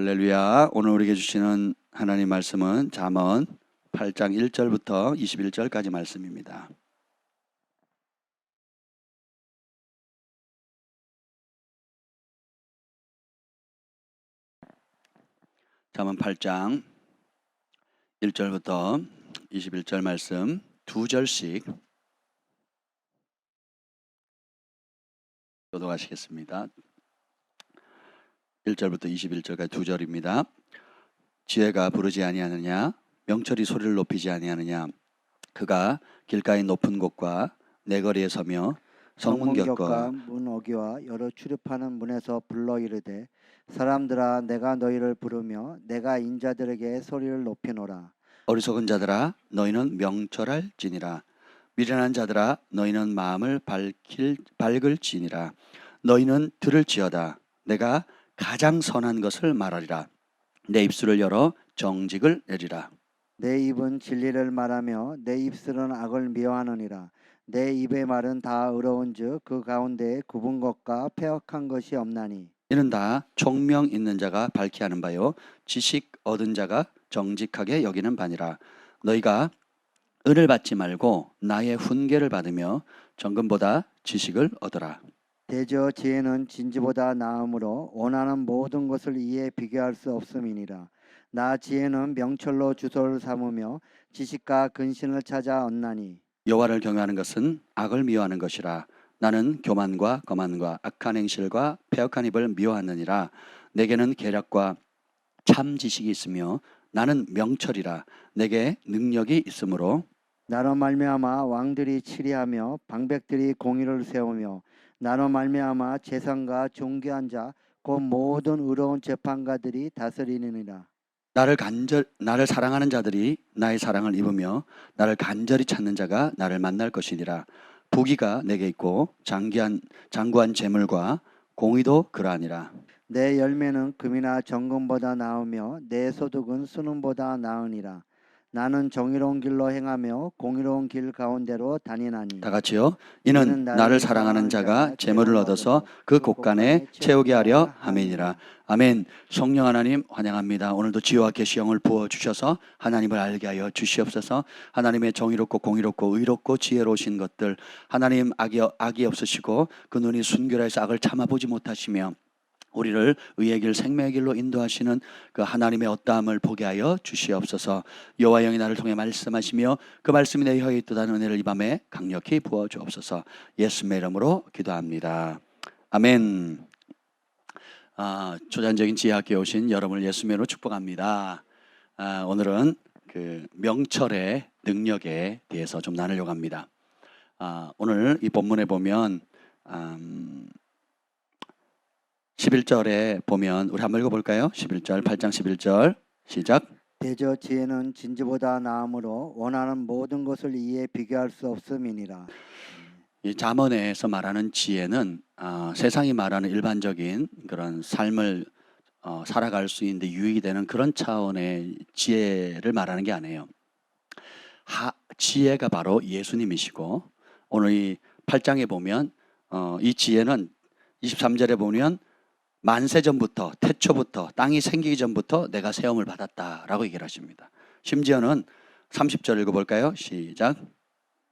할렐루야. 오늘 우리에게 주시는 하나님 말씀은 잠언 8장 1절부터 21절까지 말씀입니다. 잠언 8장 1절부터 21절 말씀 두 절씩 교독하시겠습니다. 1절부터 21절까지 두 절입니다. 지혜가 부르지 아니하느냐? 명철이 소리를 높이지 아니하느냐? 그가 길가의 높은 곳과 내거리에 서며 성문곁과 문어기와 여러 출입하는 문에서 불러 이르되 사람들아 내가 너희를 부르며 내가 인자들에게 소리를 높이노라. 어리석은 자들아 너희는 명철할지니라. 미련한 자들아 너희는 마음을 밝을지니라. 너희는 들을지어다. 내가 가장 선한 것을 말하리라. 내 입술을 열어 정직을 내리라. 내 입은 진리를 말하며 내 입술은 악을 미워하느니라. 내 입의 말은 다 의로운즉 그 가운데에 굽은 것과 패역한 것이 없나니. 이는 다 총명 있는 자가 밝히 하는 바요 지식 얻은 자가 정직하게 여기는 바니라. 너희가 은을 받지 말고 나의 훈계를 받으며 정금보다 지식을 얻어라. 대저 지혜는 진지보다 나음으로 원하는 모든 것을 이에 비교할 수 없음이니라. 나 지혜는 명철로 주소를 삼으며 지식과 근신을 찾아 얻나니. 여호와를 경외하는 것은 악을 미워하는 것이라. 나는 교만과 거만과 악한 행실과 패역한 입을 미워하느니라. 내게는 계략과 참 지식이 있으며 나는 명철이라. 내게 능력이 있으므로 나로 말미암아 왕들이 치리하며 방백들이 공의를 세우며 나로 말미암아 재상과 존귀한 자 곧 모든 의로운 재판가들이 다스리느니라. 나를 사랑하는 자들이 나의 사랑을 입으며 나를 간절히 찾는 자가 나를 만날 것이니라. 부귀가 내게 있고 장구한 재물과 공의도 그러하니라. 내 열매는 금이나 정금보다 나으며 내 소득은 순음보다 나으니라. 나는 정의로운 길로 행하며 공의로운 길 가운데로 다니나니. 다 같이요. 이는 나를 사랑하는 자가 재물을 얻어서 그 곳간에 채우게 하려 함이니라. 아멘. 성령 하나님 환영합니다. 오늘도 지혜와 계시형을 부어주셔서 하나님을 알게 하여 주시옵소서. 하나님의 정의롭고 공의롭고 의롭고 지혜로우신 것들, 하나님 악이 없으시고 그 눈이 순결해서 악을 참아보지 못하시며 우리를 의의 길 생명의 길로 인도하시는 그 하나님의 어떠함을 보게 하여 주시옵소서. 여호와 영이 나를 통해 말씀하시며 그 말씀이 내 혀에 있도다는 은혜를 이 밤에 강력히 부어 주옵소서. 예수님의 이름으로 기도합니다. 아멘. 초자연적인 지혜학교에 오신 여러분을 예수님의 이름으로 축복합니다. 오늘은 그 명철의 능력에 대해서 좀 나누려고 합니다. 오늘 이 본문에 보면 11절에 보면 우리 한번 읽어볼까요? 11절 8장 11절 시작. 대저 지혜는 진지보다 나음으로 원하는 모든 것을 이에 비교할 수 없음이니라. 이 잠언에서 말하는 지혜는 세상이 말하는 일반적인 그런 삶을 살아갈 수 있는데 유익이 되는 그런 차원의 지혜를 말하는 게 아니에요. 지혜가 바로 예수님이시고 오늘 이 8장에 보면 이 지혜는 23절에 보면 만세전부터 태초부터 땅이 생기기 전부터 내가 세움을 받았다라고 얘기를 하십니다. 심지어는 30절 읽어볼까요? 시작.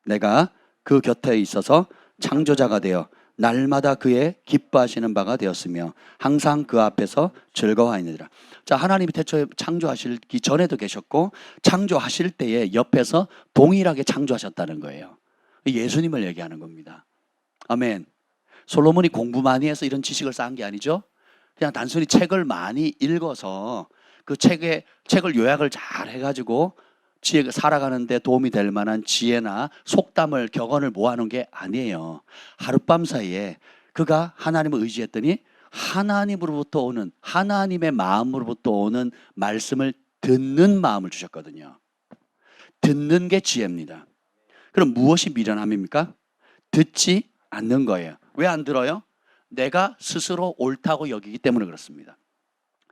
내가 그 곁에 있어서 창조자가 되어 날마다 그의 기뻐하시는 바가 되었으며 항상 그 앞에서 즐거워하느니라. 자, 하나님이 태초에 창조하시기 전에도 계셨고 창조하실 때에 옆에서 동일하게 창조하셨다는 거예요. 예수님을 얘기하는 겁니다. 아멘. 솔로몬이 공부 많이 해서 이런 지식을 쌓은 게 아니죠. 그냥 단순히 책을 많이 읽어서 그 책을 요약을 잘 해가지고 지혜가 살아가는데 도움이 될 만한 지혜나 속담을 격언을 모아놓은 게 아니에요. 하룻밤 사이에 그가 하나님을 의지했더니 하나님으로부터 오는 하나님의 마음으로부터 오는 말씀을 듣는 마음을 주셨거든요. 듣는 게 지혜입니다. 그럼 무엇이 미련함입니까? 듣지 않는 거예요. 왜 안 들어요? 내가 스스로 옳다고 여기기 때문에 그렇습니다.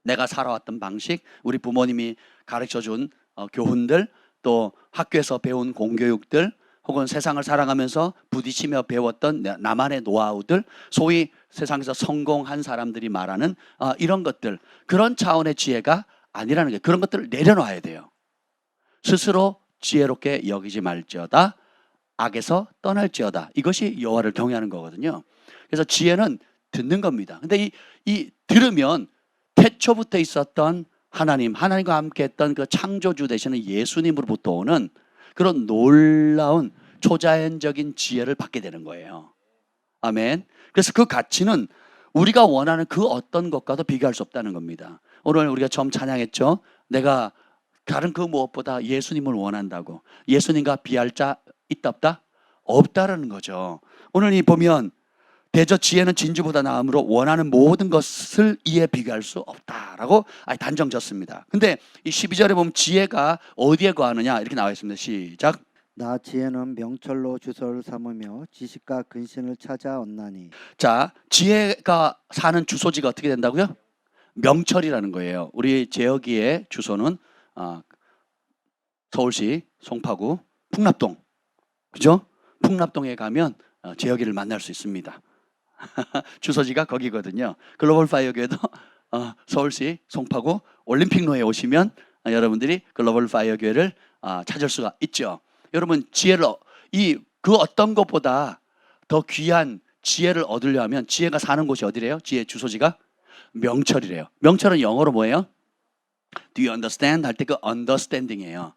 내가 살아왔던 방식, 우리 부모님이 가르쳐준 교훈들, 또 학교에서 배운 공교육들, 혹은 세상을 살아가면서 부딪히며 배웠던 나만의 노하우들, 소위 세상에서 성공한 사람들이 말하는 이런 것들, 그런 차원의 지혜가 아니라는 게, 그런 것들을 내려놔야 돼요. 스스로 지혜롭게 여기지 말지어다, 악에서 떠날지어다. 이것이 여호와를 경외하는 거거든요. 그래서 지혜는 듣는 겁니다. 근데 이 들으면 태초부터 있었던 하나님과 함께 했던 그 창조주 되시는 예수님으로부터 오는 그런 놀라운 초자연적인 지혜를 받게 되는 거예요. 아멘. 그래서 그 가치는 우리가 원하는 그 어떤 것과도 비교할 수 없다는 겁니다. 오늘 우리가 처음 찬양했죠. 내가 다른 그 무엇보다 예수님을 원한다고. 예수님과 비할 자 있다 없다? 없다라는 거죠. 오늘 이 보면 대저 지혜는 진주보다 나음으로 원하는 모든 것을 이에 비교할 수 없다라고 단정 졌습니다. 근데 이 12절에 보면 지혜가 어디에 거하느냐 이렇게 나와 있습니다. 시작. 나 지혜는 명철로 주소를 삼으며 지식과 근신을 찾아 얻나니. 자, 지혜가 사는 주소지가 어떻게 된다고요? 명철이라는 거예요. 우리 재혁이의 주소는 서울시 송파구 풍납동, 그죠? 풍납동에 가면 재혁이를 만날 수 있습니다. 주소지가 거기거든요. 글로벌 파이어 교회도 서울시 송파구 올림픽로에 오시면 여러분들이 글로벌 파이어 교회를 찾을 수가 있죠. 여러분 지혜를 그 어떤 것보다 더 귀한 지혜를 얻으려면 지혜가 사는 곳이 어디래요? 지혜 주소지가 명철이래요. 명철은 영어로 뭐예요? Do you understand? 할 때 그 understanding이에요.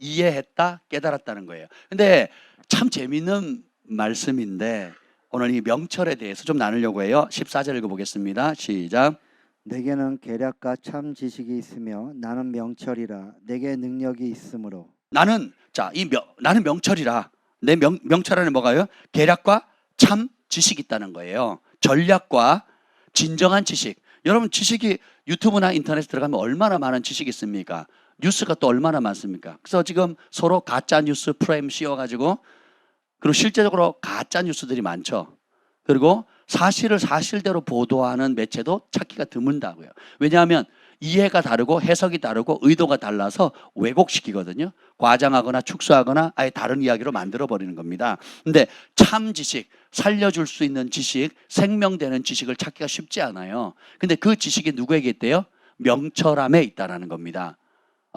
이해했다, 깨달았다는 거예요. 근데 참 재미있는 말씀인데 오늘 이 명철에 대해서 좀 나누려고 해요. 14절 읽어보겠습니다. 시작. 내게는 계략과 참 지식이 있으며 나는 명철이라. 내게 능력이 있으므로. 나는 나는 명철이라. 내 명철 안에 뭐가요? 계략과 참 지식이 있다는 거예요. 전략과 진정한 지식. 여러분 지식이 유튜브나 인터넷에 들어가면 얼마나 많은 지식이 있습니까? 뉴스가 또 얼마나 많습니까? 그래서 지금 서로 가짜 뉴스 프레임 씌워가지고, 그리고 실제적으로 가짜 뉴스들이 많죠. 그리고 사실을 사실대로 보도하는 매체도 찾기가 드문다고요. 왜냐하면 이해가 다르고 해석이 다르고 의도가 달라서 왜곡시키거든요. 과장하거나 축소하거나 아예 다른 이야기로 만들어버리는 겁니다. 근데 참 지식, 살려줄 수 있는 지식, 생명되는 지식을 찾기가 쉽지 않아요. 근데 그 지식이 누구에게 있대요? 명철함에 있다는 겁니다.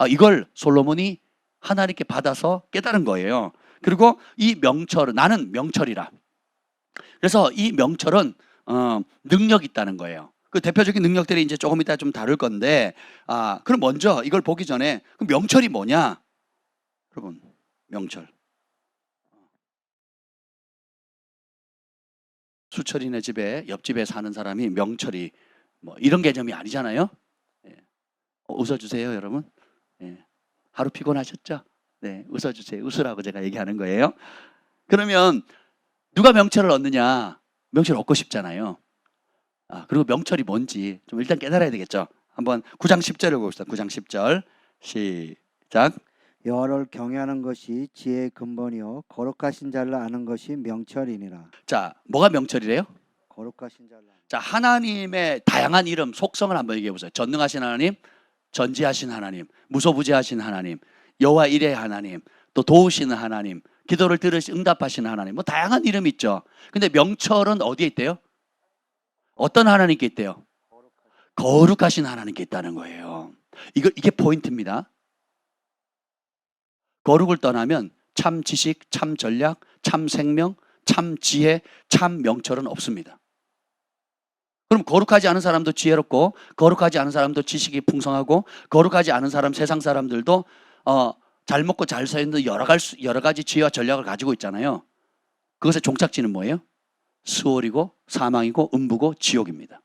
이걸 솔로몬이 하나님께 받아서 깨달은 거예요. 그리고 이 명철은, 나는 명철이라. 그래서 이 명철은 능력이 있다는 거예요. 그 대표적인 능력들이 이제 조금 이따 좀 다룰 건데, 그럼 먼저 이걸 보기 전에 그럼 명철이 뭐냐? 여러분, 명철. 수철이네 집에 옆집에 사는 사람이 명철이 뭐 이런 개념이 아니잖아요. 예. 웃어주세요, 여러분. 예. 하루 피곤하셨죠? 네, 웃어주세요. 웃으라고 제가 얘기하는 거예요. 그러면 누가 명철을 얻느냐? 명철을 얻고 싶잖아요. 그리고 명철이 뭔지 좀 일단 깨달아야 되겠죠. 한번 9장 10절을 봅시다. 9장 10절 시작. 여호와를 경외하는 것이 지혜의 근본이요 거룩하신 자를 아는 것이 명철이니라. 자, 뭐가 명철이래요? 거룩하신 자를. 자, 하나님의 다양한 이름, 속성을 한번 얘기해 보세요. 전능하신 하나님, 전지하신 하나님, 무소부재하신 하나님, 여호와 일의 하나님, 또 도우시는 하나님, 기도를 들으시 응답하시는 하나님, 뭐 다양한 이름이 있죠. 근데 명철은 어디에 있대요? 어떤 하나님께 있대요? 거룩하신 하나님께 있다는 거예요. 이게 포인트입니다. 거룩을 떠나면 참 지식, 참 전략, 참 생명, 참 지혜, 참 명철은 없습니다. 그럼 거룩하지 않은 사람도 지혜롭고, 거룩하지 않은 사람도 지식이 풍성하고, 거룩하지 않은 사람, 세상 사람들도 잘 먹고 잘 서 있는 여러 가지 지혜와 전략을 가지고 있잖아요. 그것의 종착지는 뭐예요? 수월이고 사망이고 음부고 지옥입니다.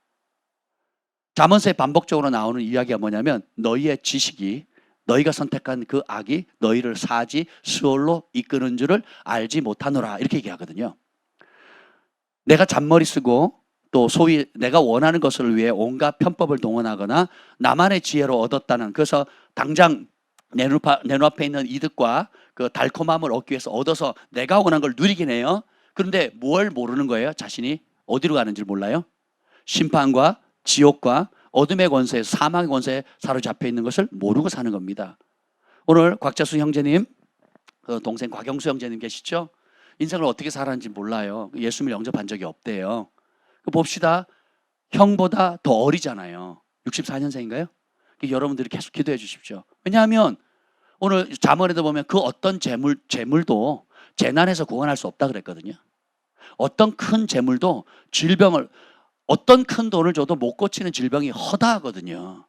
잠언서에 반복적으로 나오는 이야기가 뭐냐면 너희의 지식이, 너희가 선택한 그 악이 너희를 사지 수월로 이끄는 줄을 알지 못하노라, 이렇게 얘기하거든요. 내가 잔머리 쓰고 또 소위 내가 원하는 것을 위해 온갖 편법을 동원하거나 나만의 지혜로 얻었다는, 그래서 당장 내 눈앞에 있는 이득과 그 달콤함을 얻기 위해서 얻어서 내가 원한 걸 누리긴 해요. 그런데 뭘 모르는 거예요? 자신이 어디로 가는지 몰라요? 심판과 지옥과 어둠의 권세, 사망의 권세에 사로잡혀 있는 것을 모르고 사는 겁니다. 오늘 곽자수 형제님 그 동생 곽영수 형제님 계시죠? 인생을 어떻게 살았는지 몰라요. 예수님을 영접한 적이 없대요. 봅시다. 형보다 더 어리잖아요. 64년생인가요? 여러분들이 계속 기도해 주십시오. 왜냐하면 오늘 잠언에도 보면 그 어떤 재물도 재난에서 구원할 수 없다 그랬거든요. 어떤 큰 재물도 질병을, 어떤 큰 돈을 줘도 못 고치는 질병이 허다하거든요.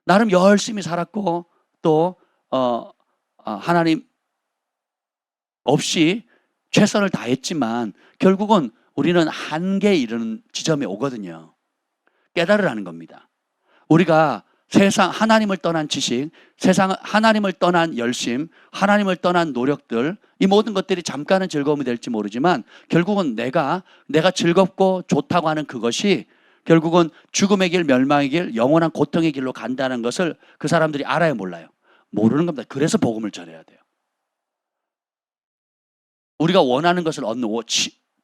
나름 열심히 살았고 또 하나님 없이 최선을 다했지만 결국은 우리는 한계에 이르는 지점에 오거든요. 깨달으라는 겁니다. 우리가 세상 하나님을 떠난 지식, 세상 하나님을 떠난 열심, 하나님을 떠난 노력들, 이 모든 것들이 잠깐은 즐거움이 될지 모르지만 결국은 내가 즐겁고 좋다고 하는 그것이 결국은 죽음의 길, 멸망의 길, 영원한 고통의 길로 간다는 것을 그 사람들이 알아요, 몰라요? 모르는 겁니다. 그래서 복음을 전해야 돼요. 우리가 원하는 것을 얻는,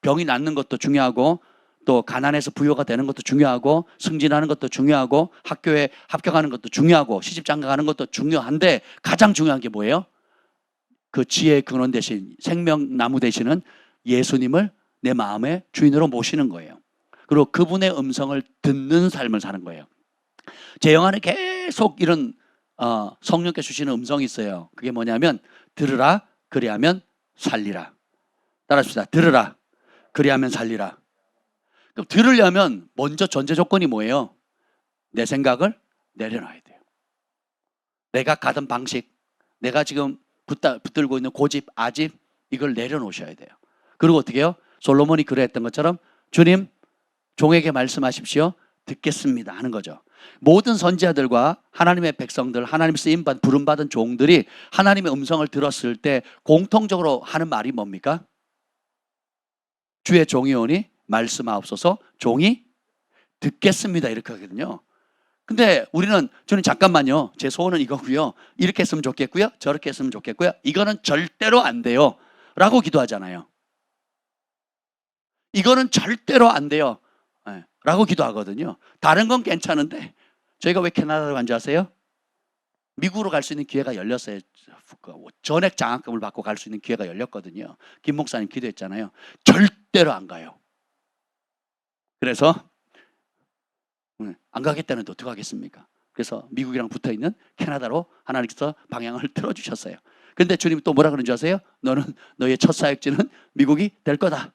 병이 낫는 것도 중요하고 또 가난해서 부유가 되는 것도 중요하고 승진하는 것도 중요하고 학교에 합격하는 것도 중요하고 시집장가 가는 것도 중요한데 가장 중요한 게 뭐예요? 그 지혜의 근원 대신 생명나무 되시는 예수님을 내 마음의 주인으로 모시는 거예요. 그리고 그분의 음성을 듣는 삶을 사는 거예요. 제 영 안에 계속 이런 성령께 주시는 음성이 있어요. 그게 뭐냐면 들으라 그리하면 살리라. 따라합시다. 들으라 그리하면 살리라. 그럼 들으려면 먼저 전제 조건이 뭐예요? 내 생각을 내려놔야 돼요. 내가 가던 방식, 내가 지금 붙들고 있는 고집, 아집, 이걸 내려놓으셔야 돼요. 그리고 어떻게 해요? 솔로몬이 그랬던 것처럼 주님, 종에게 말씀하십시오. 듣겠습니다 하는 거죠. 모든 선지자들과 하나님의 백성들, 하나님 쓰임받은 부름받은 종들이 하나님의 음성을 들었을 때 공통적으로 하는 말이 뭡니까? 주의 종이 오니 말씀하옵소서, 종이 듣겠습니다 이렇게 하거든요. 근데 우리는 저는 잠깐만요, 제 소원은 이거고요, 이렇게 했으면 좋겠고요, 저렇게 했으면 좋겠고요, 이거는 절대로 안 돼요 라고 기도하잖아요. 이거는 절대로 안 돼요 라고 기도하거든요. 다른 건 괜찮은데 저희가 왜 캐나다로 간 줄 아세요? 미국으로 갈 수 있는 기회가 열렸어요. 전액 장학금을 받고 갈 수 있는 기회가 열렸거든요. 김 목사님 기도했잖아요. 절대로 안 가요. 그래서 안 가겠다는데 어떡하겠습니까? 그래서 미국이랑 붙어있는 캐나다로 하나님께서 방향을 틀어주셨어요. 근데 주님이 또 뭐라 그러는 줄 아세요? 너는 너의 첫 사역지는 미국이 될 거다.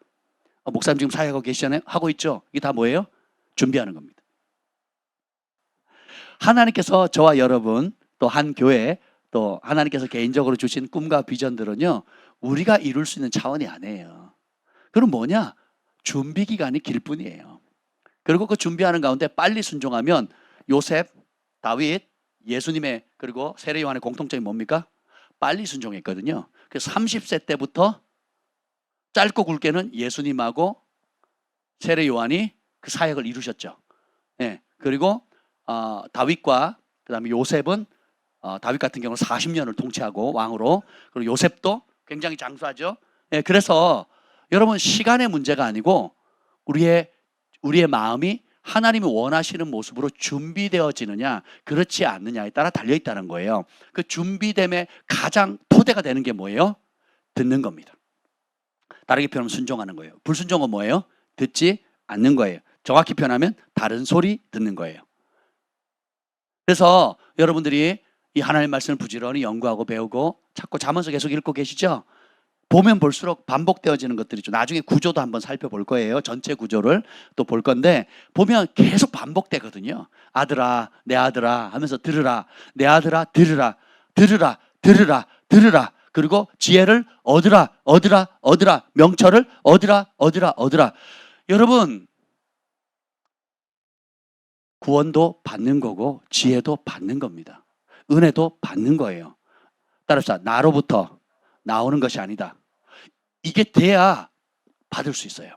목사님 지금 사역하고 계시잖아요. 하고 있죠. 이게 다 뭐예요? 준비하는 겁니다. 하나님께서 저와 여러분 또 한 교회 또 하나님께서 개인적으로 주신 꿈과 비전들은요, 우리가 이룰 수 있는 차원이 아니에요. 그럼 뭐냐? 준비 기간이 길 뿐이에요. 그리고 그 준비하는 가운데 빨리 순종하면 요셉, 다윗, 예수님의 그리고 세례 요한의 공통점이 뭡니까? 빨리 순종했거든요. 그래서 30세 때부터 짧고 굵게는 예수님하고 세례 요한이 그 사역을 이루셨죠. 네. 그리고 다윗과 그다음에 요셉은 다윗 같은 경우는 40년을 통치하고 왕으로, 그리고 요셉도 굉장히 장수하죠. 네. 그래서 여러분, 시간의 문제가 아니고 우리의 마음이 하나님이 원하시는 모습으로 준비되어지느냐 그렇지 않느냐에 따라 달려있다는 거예요. 그 준비됨의 가장 토대가 되는 게 뭐예요? 듣는 겁니다. 다르게 표현하면 순종하는 거예요. 불순종은 뭐예요? 듣지 않는 거예요. 정확히 표현하면 다른 소리 듣는 거예요. 그래서 여러분들이 이 하나님의 말씀을 부지런히 연구하고 배우고 자꾸 잠언서 계속 읽고 계시죠? 보면 볼수록 반복되어지는 것들이 있죠. 나중에 구조도 한번 살펴볼 거예요. 전체 구조를 또 볼 건데 보면 계속 반복되거든요. 아들아, 내 아들아 하면서 들으라. 내 아들아, 들으라. 들으라. 들으라. 들으라. 그리고 지혜를 얻으라. 얻으라. 얻으라. 명철을 얻으라. 얻으라. 얻으라. 여러분, 구원도 받는 거고 지혜도 받는 겁니다. 은혜도 받는 거예요. 따라서 나로부터 나오는 것이 아니다. 이게 돼야 받을 수 있어요.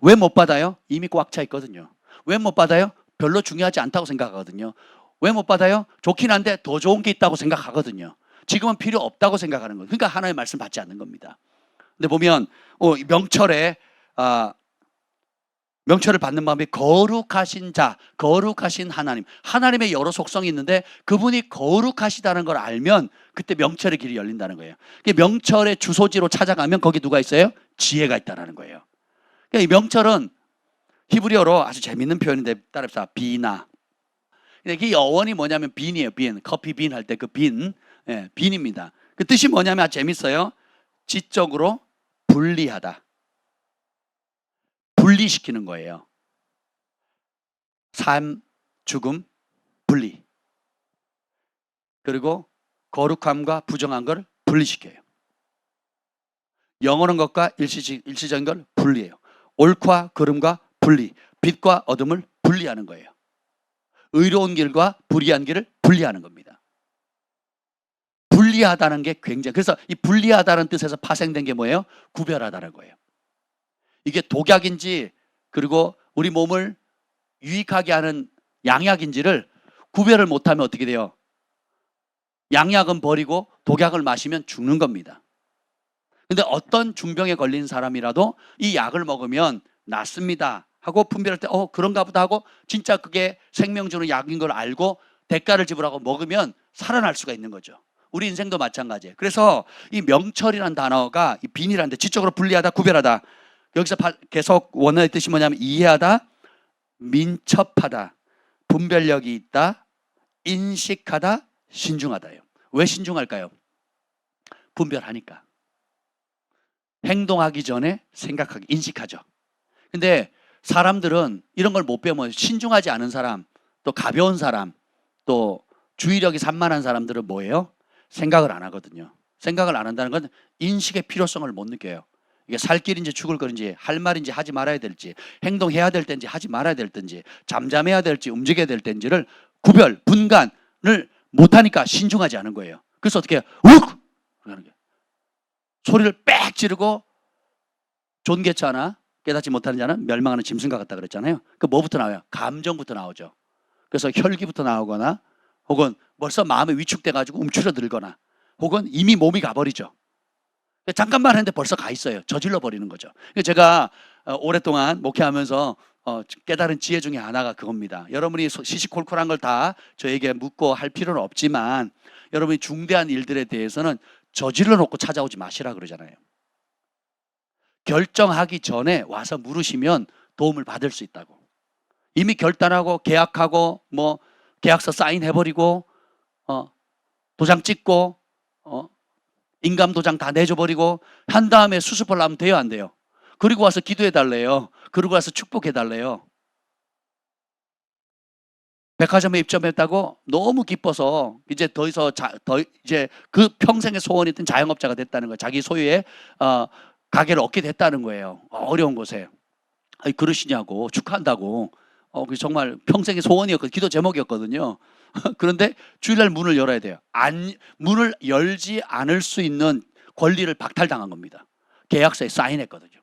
왜 못 받아요? 이미 꽉 차 있거든요. 왜 못 받아요? 별로 중요하지 않다고 생각하거든요. 왜 못 받아요? 좋긴 한데 더 좋은 게 있다고 생각하거든요. 지금은 필요 없다고 생각하는 거예요. 그러니까 하나님의 말씀 받지 않는 겁니다. 근데 보면 명철에 명철을 받는 마음이 거룩하신 자, 거룩하신 하나님. 하나님의 여러 속성이 있는데 그분이 거룩하시다는 걸 알면 그때 명철의 길이 열린다는 거예요. 명철의 주소지로 찾아가면 거기 누가 있어요? 지혜가 있다는 거예요. 이 명철은 히브리어로 아주 재밌는 표현인데 따라합시다. 비나. 이 어원이 뭐냐면 빈이에요. 빈. 커피 빈 할 때 그 빈. 예, 빈입니다. 그 뜻이 뭐냐면 아주 재밌어요. 지적으로 분리하다. 분리시키는 거예요. 삶, 죽음, 분리. 그리고 거룩함과 부정한 걸 분리시켜요. 영원한 것과 일시적인 걸 분리해요. 옳과 그름과 분리. 빛과 어둠을 분리하는 거예요. 의로운 길과 불의한 길을 분리하는 겁니다. 분리하다는 게 굉장히, 그래서 이 분리하다는 뜻에서 파생된 게 뭐예요? 구별하다는 거예요. 이게 독약인지 그리고 우리 몸을 유익하게 하는 양약인지를 구별을 못하면 어떻게 돼요? 양약은 버리고 독약을 마시면 죽는 겁니다. 근데 어떤 중병에 걸린 사람이라도 이 약을 먹으면 낫습니다 하고 분별할 때 그런가 보다 하고 진짜 그게 생명 주는 약인 걸 알고 대가를 지불하고 먹으면 살아날 수가 있는 거죠. 우리 인생도 마찬가지예요. 그래서 이 명철이라는 단어가 이 빈이라는 데 지적으로 분리하다, 구별하다. 여기서 계속 원어의 뜻이 뭐냐면 이해하다, 민첩하다, 분별력이 있다, 인식하다, 신중하다예요. 왜 신중할까요? 분별하니까. 행동하기 전에 생각하기, 인식하죠. 근데 사람들은 이런 걸 못 배우면 신중하지 않은 사람, 또 가벼운 사람, 또 주의력이 산만한 사람들은 뭐예요? 생각을 안 하거든요. 생각을 안 한다는 건 인식의 필요성을 못 느껴요. 이게 살 길인지 죽을 거인지 할 말인지 하지 말아야 될지 행동해야 될 때인지 하지 말아야 될 때인지 잠잠해야 될지 움직여야 될 때인지를 구별, 분간을 못하니까 신중하지 않은 거예요. 그래서 어떻게 해요? 욱! 그러는 거예요. 소리를 빽 지르고 존개차나 깨닫지 못하는 자는 멸망하는 짐승과 같다 그랬잖아요. 그 뭐부터 나와요? 감정부터 나오죠. 그래서 혈기부터 나오거나 혹은 벌써 마음에 위축돼가지고 움츠러들거나 혹은 이미 몸이 가버리죠. 잠깐만 했는데 벌써 가 있어요. 저질러 버리는 거죠. 제가 오랫동안 목회하면서 깨달은 지혜 중에 하나가 그겁니다. 여러분이 시시콜콜한 걸 다 저에게 묻고 할 필요는 없지만 여러분이 중대한 일들에 대해서는 저질러 놓고 찾아오지 마시라 그러잖아요. 결정하기 전에 와서 물으시면 도움을 받을 수 있다고. 이미 결단하고 계약하고 뭐 계약서 사인해버리고 도장 찍고 인감 도장 다 내줘버리고 한 다음에 수습을 하면 돼요, 안 돼요? 그리고 와서 기도해달래요. 그리고 와서 축복해달래요. 백화점에 입점했다고 너무 기뻐서 이제 이제 그 평생의 소원이었던 자영업자가 됐다는 거예요. 자기 소유의 가게를 얻게 됐다는 거예요. 어려운 곳에. 아니, 그러시냐고 축하한다고. 정말 평생의 소원이었거든요. 기도 제목이었거든요. 그런데 주일날 문을 열어야 돼요. 문을 열지 않을 수 있는 권리를 박탈당한 겁니다. 계약서에 사인했거든요.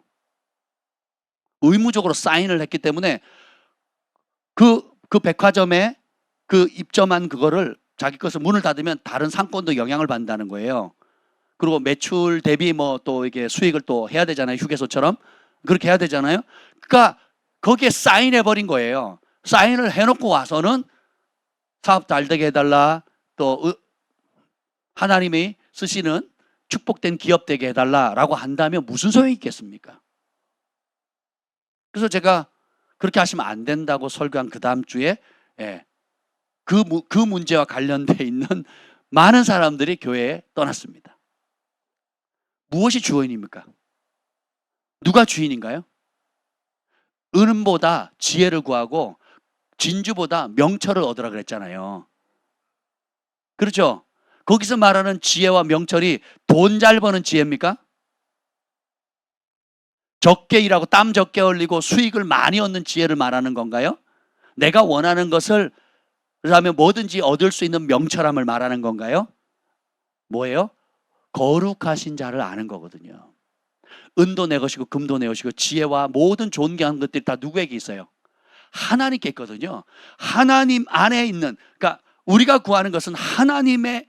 의무적으로 사인을 했기 때문에 그 백화점에 그 입점한 그거를 자기 것을 문을 닫으면 다른 상권도 영향을 받는다는 거예요. 그리고 매출 대비 뭐 또 이게 수익을 또 해야 되잖아요. 휴게소처럼. 그렇게 해야 되잖아요. 그러니까 거기에 사인해버린 거예요. 사인을 해놓고 와서는 사업 잘 되게 해달라. 또 하나님이 쓰시는 축복된 기업 되게 해달라라고 한다면 무슨 소용이 있겠습니까? 그래서 제가 그렇게 하시면 안 된다고 설교한 그 다음 주에 그 문제와 관련돼 있는 많은 사람들이 교회에 떠났습니다. 무엇이 주인입니까? 누가 주인인가요? 은보다 지혜를 구하고 진주보다 명철을 얻으라 그랬잖아요. 그렇죠? 거기서 말하는 지혜와 명철이 돈 잘 버는 지혜입니까? 적게 일하고 땀 적게 흘리고 수익을 많이 얻는 지혜를 말하는 건가요? 내가 원하는 것을 그러면 뭐든지 얻을 수 있는 명철함을 말하는 건가요? 뭐예요? 거룩하신 자를 아는 거거든요. 은도 내 것이고 금도 내 것이고 지혜와 모든 존귀한 것들이 다 누구에게 있어요? 하나님께 있거든요. 하나님 안에 있는, 그러니까 우리가 구하는 것은 하나님의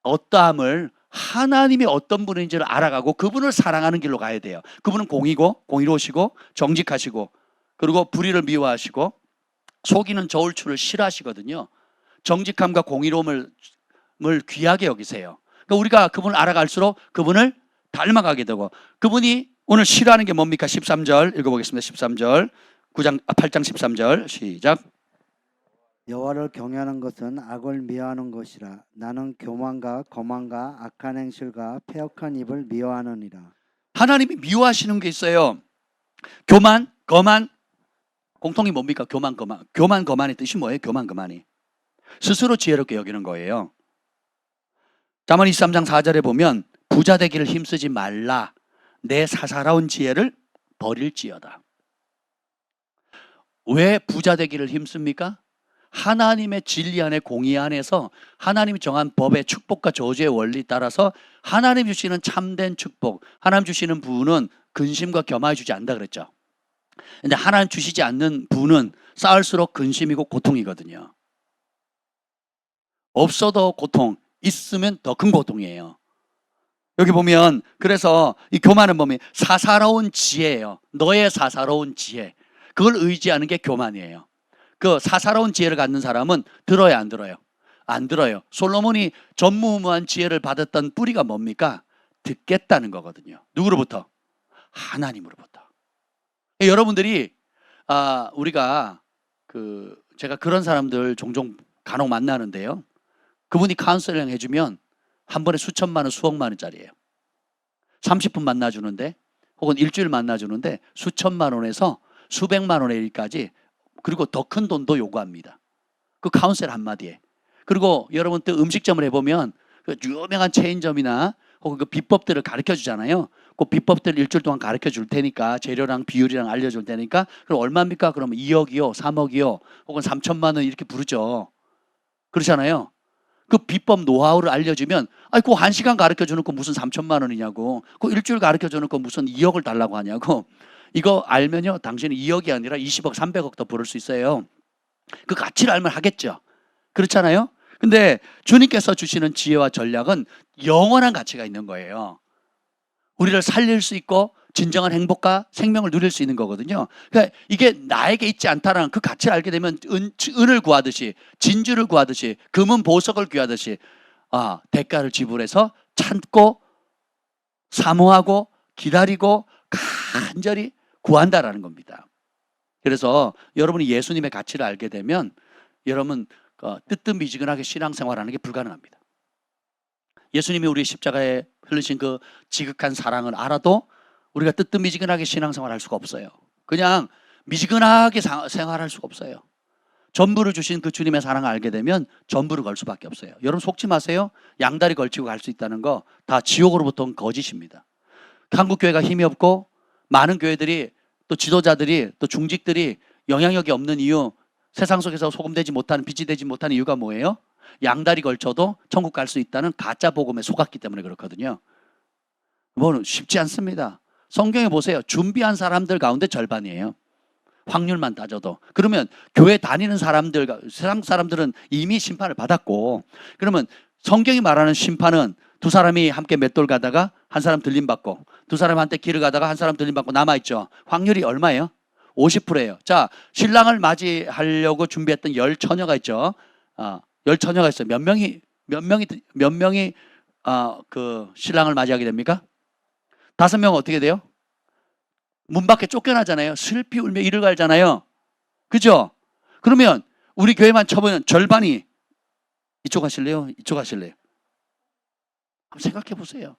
어떠함을, 하나님이 어떤 분인지를 알아가고 그분을 사랑하는 길로 가야 돼요. 그분은 공의고 공의로우시고 정직하시고 그리고 불의를 미워하시고 속이는 저울추를 싫어하시거든요. 정직함과 공의로움을 귀하게 여기세요. 그러니까 우리가 그분을 알아갈수록 그분을 닮아가게 되고, 그분이 오늘 싫어하는 게 뭡니까? 13절 읽어보겠습니다. 13절 8장 13절 시작. 여호와를 경외하는 것은 악을 미워하는 것이라. 나는 교만과 거만과 악한 행실과 패역한 입을 미워하느니라. 하나님이 미워하시는 게 있어요. 교만, 거만, 공통이 뭡니까? 교만, 거만. 교만, 거만의 뜻이 뭐예요? 교만, 거만이 스스로 지혜롭게 여기는 거예요. 잠언 23장 4절에 보면 부자 되기를 힘쓰지 말라. 내 사사로운 지혜를 버릴지어다. 왜 부자 되기를 힘씁니까? 하나님의 진리 안에, 공의 안에서 하나님이 정한 법의 축복과 저주의 원리 따라서 하나님 주시는 참된 축복, 하나님 주시는 부는 근심과 겸하여 주지 않는다 그랬죠. 근데 하나님 주시지 않는 부는 쌓을수록 근심이고 고통이거든요. 없어도 고통, 있으면 더 큰 고통이에요. 여기 보면 그래서 이 교만은 보면 사사로운 지혜예요. 너의 사사로운 지혜. 그걸 의지하는 게 교만이에요. 그 사사로운 지혜를 갖는 사람은 들어요, 안 들어요? 안 들어요. 솔로몬이 전무후무한 지혜를 받았던 뿌리가 뭡니까? 듣겠다는 거거든요. 누구로부터? 하나님으로부터. 여러분들이 우리가 제가 그런 사람들 종종 간혹 만나는데요. 그분이 카운셀링 해주면 한 번에 수천만 원, 수억만 원짜리예요. 30분 만나주는데 혹은 일주일 만나주는데 수천만 원에서 수백만 원의 일까지, 그리고 더 큰 돈도 요구합니다. 그 카운셀 한마디에. 그리고 여러분 또 음식점을 해보면 그 유명한 체인점이나 혹은 그 비법들을 가르쳐 주잖아요. 그 비법들을 일주일 동안 가르쳐 줄 테니까, 재료랑 비율이랑 알려줄 테니까, 그럼 얼마입니까? 그러면 2억이요, 3억이요, 혹은 3천만 원 이렇게 부르죠. 그렇잖아요. 그 비법 노하우를 알려주면, 아니, 그 1시간 가르쳐 주는 거 무슨 3천만 원이냐고, 그 일주일 가르쳐 주는 거 무슨 2억을 달라고 하냐고. 이거 알면요, 당신은 2억이 아니라 20억, 300억 더 벌을 수 있어요. 그 가치를 알면 하겠죠. 그렇잖아요. 근데 주님께서 주시는 지혜와 전략은 영원한 가치가 있는 거예요. 우리를 살릴 수 있고 진정한 행복과 생명을 누릴 수 있는 거거든요. 그러니까 이게 나에게 있지 않다라는 그 가치를 알게 되면 은을 구하듯이, 진주를 구하듯이, 금은 보석을 구하듯이 대가를 지불해서 참고 사모하고 기다리고 간절히 구한다라는 겁니다. 그래서 여러분이 예수님의 가치를 알게 되면 여러분 뜨뜻미지근하게 신앙생활하는 게 불가능합니다. 예수님이 우리 십자가에 흘리신 그 지극한 사랑을 알아도 우리가 뜨뜻미지근하게 신앙생활할 수가 없어요. 그냥 미지근하게 생활할 수가 없어요. 전부를 주신 그 주님의 사랑을 알게 되면 전부를 걸 수밖에 없어요. 여러분 속지 마세요. 양다리 걸치고 갈 수 있다는 거 다 지옥으로부터 온 거짓입니다. 한국 교회가 힘이 없고 많은 교회들이 또 지도자들이 또 중직들이 영향력이 없는 이유, 세상 속에서 소금되지 못하는, 빛이 되지 못하는 이유가 뭐예요? 양다리 걸쳐도 천국 갈 수 있다는 가짜 복음에 속았기 때문에 그렇거든요. 뭐 쉽지 않습니다. 성경에 보세요. 준비한 사람들 가운데 절반이에요. 확률만 따져도. 그러면 교회 다니는 사람들, 세상 사람들은 이미 심판을 받았고, 그러면 성경이 말하는 심판은 두 사람이 함께 맷돌 가다가 한 사람 들림받고, 두 사람한테 길을 가다가 한 사람 들림받고 남아있죠. 확률이 얼마예요? 50%예요. 자, 신랑을 맞이하려고 준비했던 10처녀가 있죠. 10처녀가 있어요. 몇 명이 그 신랑을 맞이하게 됩니까? 5명 어떻게 돼요? 문 밖에 쫓겨나잖아요. 슬피 울며 이를 갈잖아요. 그죠? 그러면 우리 교회만 쳐보면 절반이 이쪽 하실래요? 이쪽 하실래요? 한번 생각해 보세요.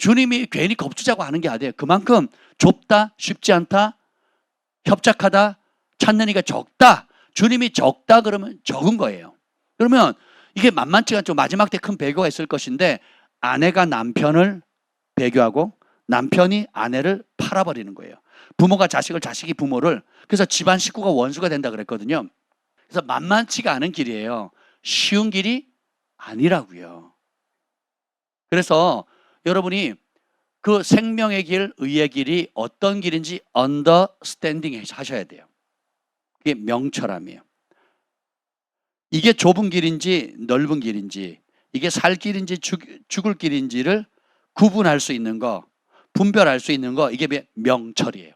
주님이 괜히 겁주자고 하는 게 아니에요. 그만큼 좁다, 쉽지 않다, 협착하다, 찾는 이가 적다. 주님이 적다 그러면 적은 거예요. 그러면 이게 만만치가 않죠. 마지막 때 큰 배교가 있을 것인데, 아내가 남편을 배교하고 남편이 아내를 팔아버리는 거예요. 부모가 자식을, 자식이 부모를. 그래서 집안 식구가 원수가 된다 그랬거든요. 그래서 만만치가 않은 길이에요. 쉬운 길이 아니라고요. 그래서 여러분이 그 생명의 길, 의의 길이 어떤 길인지 언더스탠딩 하셔야 돼요. 그게 명철함이에요. 이게 좁은 길인지 넓은 길인지, 이게 살 길인지 죽을 길인지를 구분할 수 있는 거, 분별할 수 있는 거, 이게 명철이에요.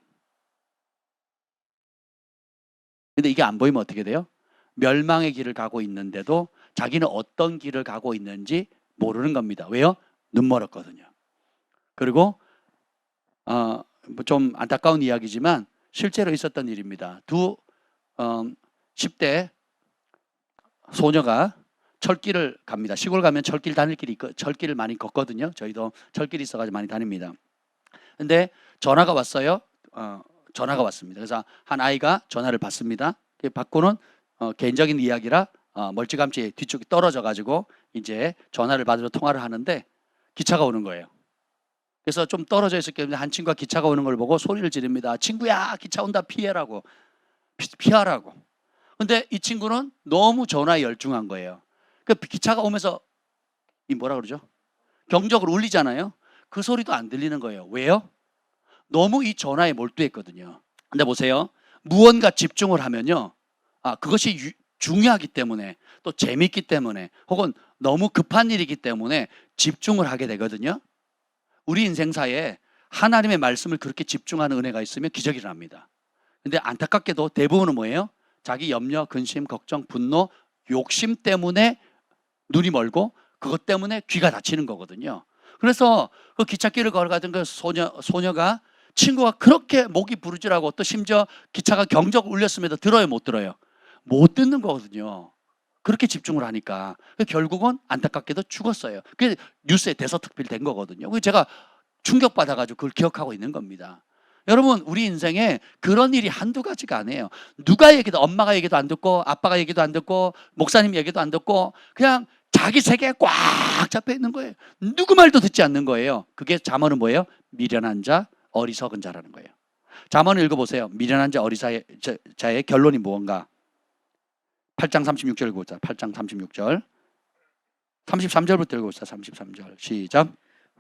근데 이게 안 보이면 어떻게 돼요? 멸망의 길을 가고 있는데도 자기는 어떤 길을 가고 있는지 모르는 겁니다. 왜요? 눈 멀었거든요. 그리고 좀 안타까운 이야기지만 실제로 있었던 일입니다. 10대 소녀가 철길을 갑니다. 시골 가면 철길 다닐 길이 철길을 많이 걷거든요. 저희도 철길이 있어가지고 많이 다닙니다. 근데 전화가 왔어요. 전화가 왔습니다. 그래서 한 아이가 전화를 받습니다. 받고는 개인적인 이야기라 멀찌감치 뒤쪽이 떨어져가지고 이제 전화를 받으러 통화를 하는데 기차가 오는 거예요. 그래서 좀 떨어져 있었기 때문에 한 친구가 기차가 오는 걸 보고 소리를 지릅니다. 친구야, 기차 온다, 피해라고. 피하라고. 근데 이 친구는 너무 전화에 열중한 거예요. 그 기차가 오면서 이 뭐라 그러죠? 경적을 울리잖아요. 그 소리도 안 들리는 거예요. 왜요? 너무 이 전화에 몰두했거든요. 근데 보세요. 무언가 집중을 하면요. 그것이 중요하기 때문에 또 재밌기 때문에 혹은 너무 급한 일이기 때문에 집중을 하게 되거든요. 우리 인생사에 하나님의 말씀을 그렇게 집중하는 은혜가 있으면 기적이 일어납니다. 근데 안타깝게도 대부분은 뭐예요? 자기 염려, 근심, 걱정, 분노, 욕심 때문에 눈이 멀고 그것 때문에 귀가 닫히는 거거든요. 그래서 그 기찻길을 걸어가던 그 소녀가 친구가 그렇게 목이 부르지라고 또 심지어 기차가 경적 울렸음에도 들어요, 못 들어요? 못 듣는 거거든요. 그렇게 집중을 하니까 결국은 안타깝게도 죽었어요. 그게 뉴스에 대서특필 된 거거든요. 그래서 제가 충격받아가지고 그걸 기억하고 있는 겁니다. 여러분, 우리 인생에 그런 일이 한두 가지가 아니에요. 누가 얘기도, 엄마가 얘기도 안 듣고 아빠가 얘기도 안 듣고 목사님 얘기도 안 듣고 그냥 자기 세계에 꽉 잡혀 있는 거예요. 누구 말도 듣지 않는 거예요. 그게 잠언은 뭐예요? 미련한 자, 어리석은 자라는 거예요. 잠언을 읽어보세요. 미련한 자, 자의 결론이 무언가? 8장 36절 읽어보자. 8장 36절. 33절부터 읽어보자. 33절. 시작.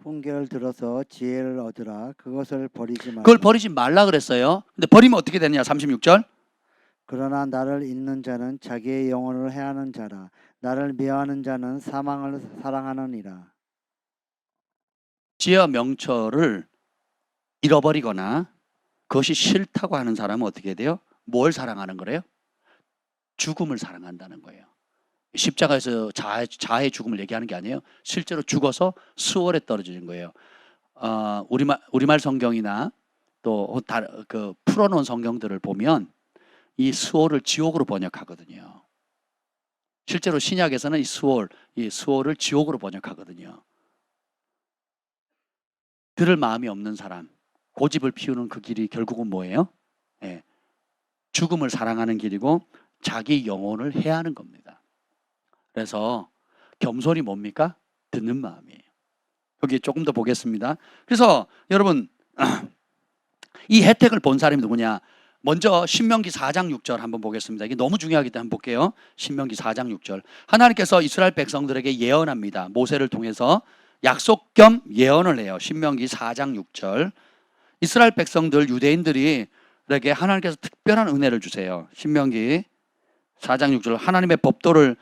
훈계를 들어서 지혜를 얻으라. 그것을 버리지 말라. 그걸 버리지 말라 그랬어요. 근데 버리면 어떻게 되느냐? 36절. 그러나 나를 잊는 자는 자기의 영혼을 해하는 자라. 나를 미워하는 자는 사망을 사랑하느니라. 지혜와 명철을 잃어버리거나 그것이 싫다고 하는 사람은 어떻게 돼요? 뭘 사랑하는 거래요? 죽음을 사랑한다는 거예요. 십자가에서 자아의 죽음을 얘기하는 게 아니에요. 실제로 죽어서 수월에 떨어지는 거예요. 우리말 성경이나 또 그 풀어놓은 성경들을 보면 이 수월을 지옥으로 번역하거든요. 실제로 신약에서는 이 수월을 지옥으로 번역하거든요. 들을 마음이 없는 사람, 고집을 피우는 그 길이 결국은 뭐예요? 네, 죽음을 사랑하는 길이고 자기 영혼을 해하는 겁니다. 그래서 겸손이 뭡니까? 듣는 마음이에요. 여기 조금 더 보겠습니다. 그래서 여러분 이 혜택을 본 사람이 누구냐? 먼저 신명기 4장 6절 한번 보겠습니다. 이게 너무 중요하기 때문에 한번 볼게요. 신명기 4장 6절. 하나님께서 이스라엘 백성들에게 예언합니다. 모세를 통해서 약속 겸 예언을 해요. 신명기 4장 6절. 이스라엘 백성들 유대인들에게 하나님께서 특별한 은혜를 주세요. 신명기 4장 6절. 하나님의 법도를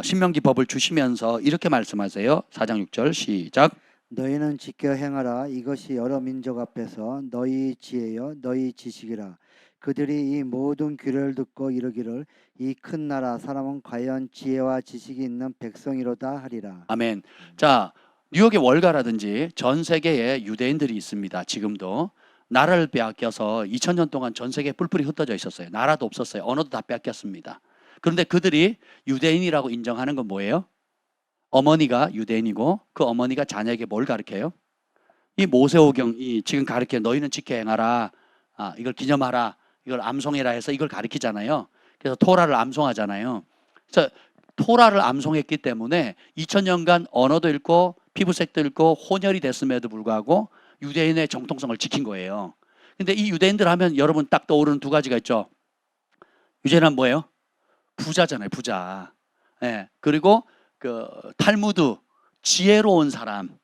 신명기 법을 주시면서 이렇게 말씀하세요. 4장 6절 시작. 너희는 지켜 행하라. 이것이 여러 민족 앞에서 너희 지혜요 너희 지식이라. 그들이 이 모든 규례를 듣고 이르기를 이 큰 나라 사람은 과연 지혜와 지식이 있는 백성이로다 하리라. 아멘. 자, 뉴욕의 월가라든지 전 세계에 유대인들이 있습니다. 지금도 나라를 빼앗겨서 2000년 동안 전 세계에 뿔뿔이 흩어져 있었어요. 나라도 없었어요. 언어도 다 뺏겼습니다. 그런데 그들이 유대인이라고 인정하는 건 뭐예요? 어머니가 유대인이고 그 어머니가 자녀에게 뭘 가르쳐요? 이 모세오경이 지금 가르쳐 너희는 지켜 행하라. 이걸 기념하라. 이걸 암송해라 해서 이걸 가르치잖아요. 그래서 토라를 암송하잖아요. 그래서 토라를 암송했기 때문에 2000년간 언어도 잃고 피부색도 잃고 혼혈이 됐음에도 불구하고 유대인의 정통성을 지킨 거예요. 근데 이 유대인들 하면 여러분 딱 떠오르는 두 가지가 있죠. 유대인은 뭐예요? 부자잖아요, 부자. 예. 그리고 그 탈무드, 지혜로운 사람.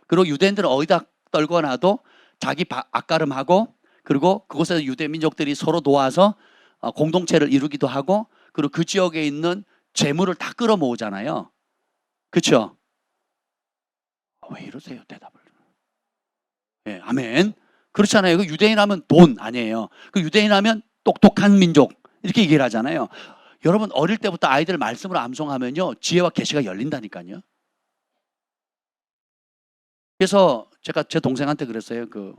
그리고 유대인들은 어디다 떨궈놔도 자기 앞가름하고 그리고 그곳에서 유대 민족들이 서로 도와서 공동체를 이루기도 하고 그리고 그 지역에 있는 재물을 다 끌어모으잖아요. 그렇죠? 왜 이러세요, 대답을? 예, 아멘. 그렇잖아요. 그 유대인 하면 돈 아니에요. 그 유대인 하면 똑똑한 민족. 이렇게 얘기를 하잖아요. 여러분 어릴 때부터 아이들 말씀을 암송하면요 지혜와 계시가 열린다니까요. 그래서 제가 제 동생한테 그랬어요. 그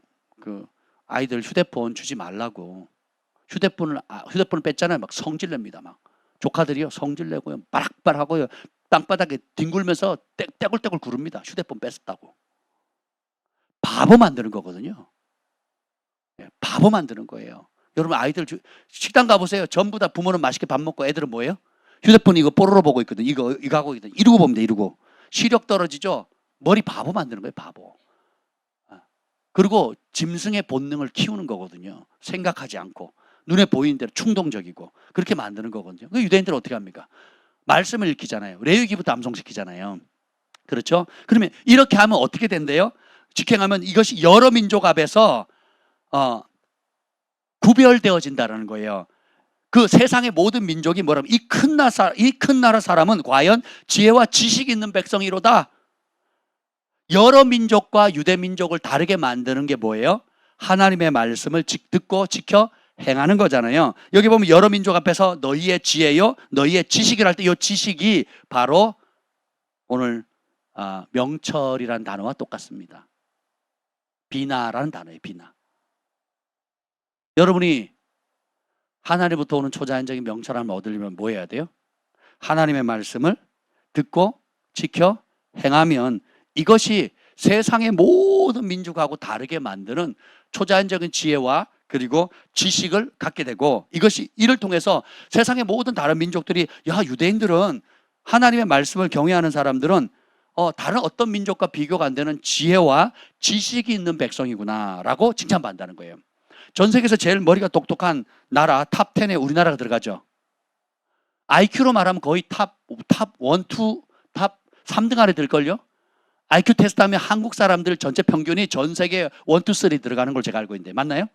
아이들 휴대폰 주지 말라고. 휴대폰을 뺐잖아요. 막 성질냅니다. 막 조카들이요 성질내고요 빠락빠락하고요 땅바닥에 뒹굴면서 떼굴떼굴 구릅니다. 휴대폰 뺐었다고. 바보 만드는 거거든요. 바보 만드는 거예요. 여러분 아이들 식당 가보세요. 전부 다 부모는 맛있게 밥 먹고 애들은 뭐예요? 휴대폰 이거 뽀로로 보고 있거든. 이거 하고 있거든. 이러고 보면 돼. 이러고. 시력 떨어지죠. 머리 바보 만드는 거예요. 바보. 그리고 짐승의 본능을 키우는 거거든요. 생각하지 않고 눈에 보이는 대로 충동적이고 그렇게 만드는 거거든요. 그 유대인들은 어떻게 합니까? 말씀을 읽히잖아요. 레위기부터 암송시키잖아요. 그렇죠? 그러면 이렇게 하면 어떻게 된대요? 직행하면 이것이 여러 민족 앞에서 구별되어진다라는 거예요. 그 세상의 모든 민족이 뭐라면 이 큰 나라 사람은 과연 지혜와 지식이 있는 백성이로다. 여러 민족과 유대 민족을 다르게 만드는 게 뭐예요? 하나님의 말씀을 듣고 지켜 행하는 거잖아요. 여기 보면 여러 민족 앞에서 너희의 지혜요 너희의 지식이랄 때 이 지식이 바로 오늘 명철이라는 단어와 똑같습니다. 비나라는 단어예요. 비나. 여러분이 하나님부터 오는 초자연적인 명철함을 얻으려면 뭐 해야 돼요? 하나님의 말씀을 듣고 지켜 행하면 이것이 세상의 모든 민족하고 다르게 만드는 초자연적인 지혜와 그리고 지식을 갖게 되고 이를 통해서 세상의 모든 다른 민족들이 야 유대인들은 하나님의 말씀을 경외하는 사람들은 다른 어떤 민족과 비교가 안 되는 지혜와 지식이 있는 백성이구나 라고 칭찬받는다는 거예요. 전 세계에서 제일 머리가 똑똑한 나라 탑 10에 우리나라가 들어가죠. IQ로 말하면 거의 탑 1, 2, 탑 3등 안에 들걸요. IQ 테스트하면 한국 사람들 전체 평균이 전 세계 1, 2, 3 들어가는 걸 제가 알고 있는데 맞나요?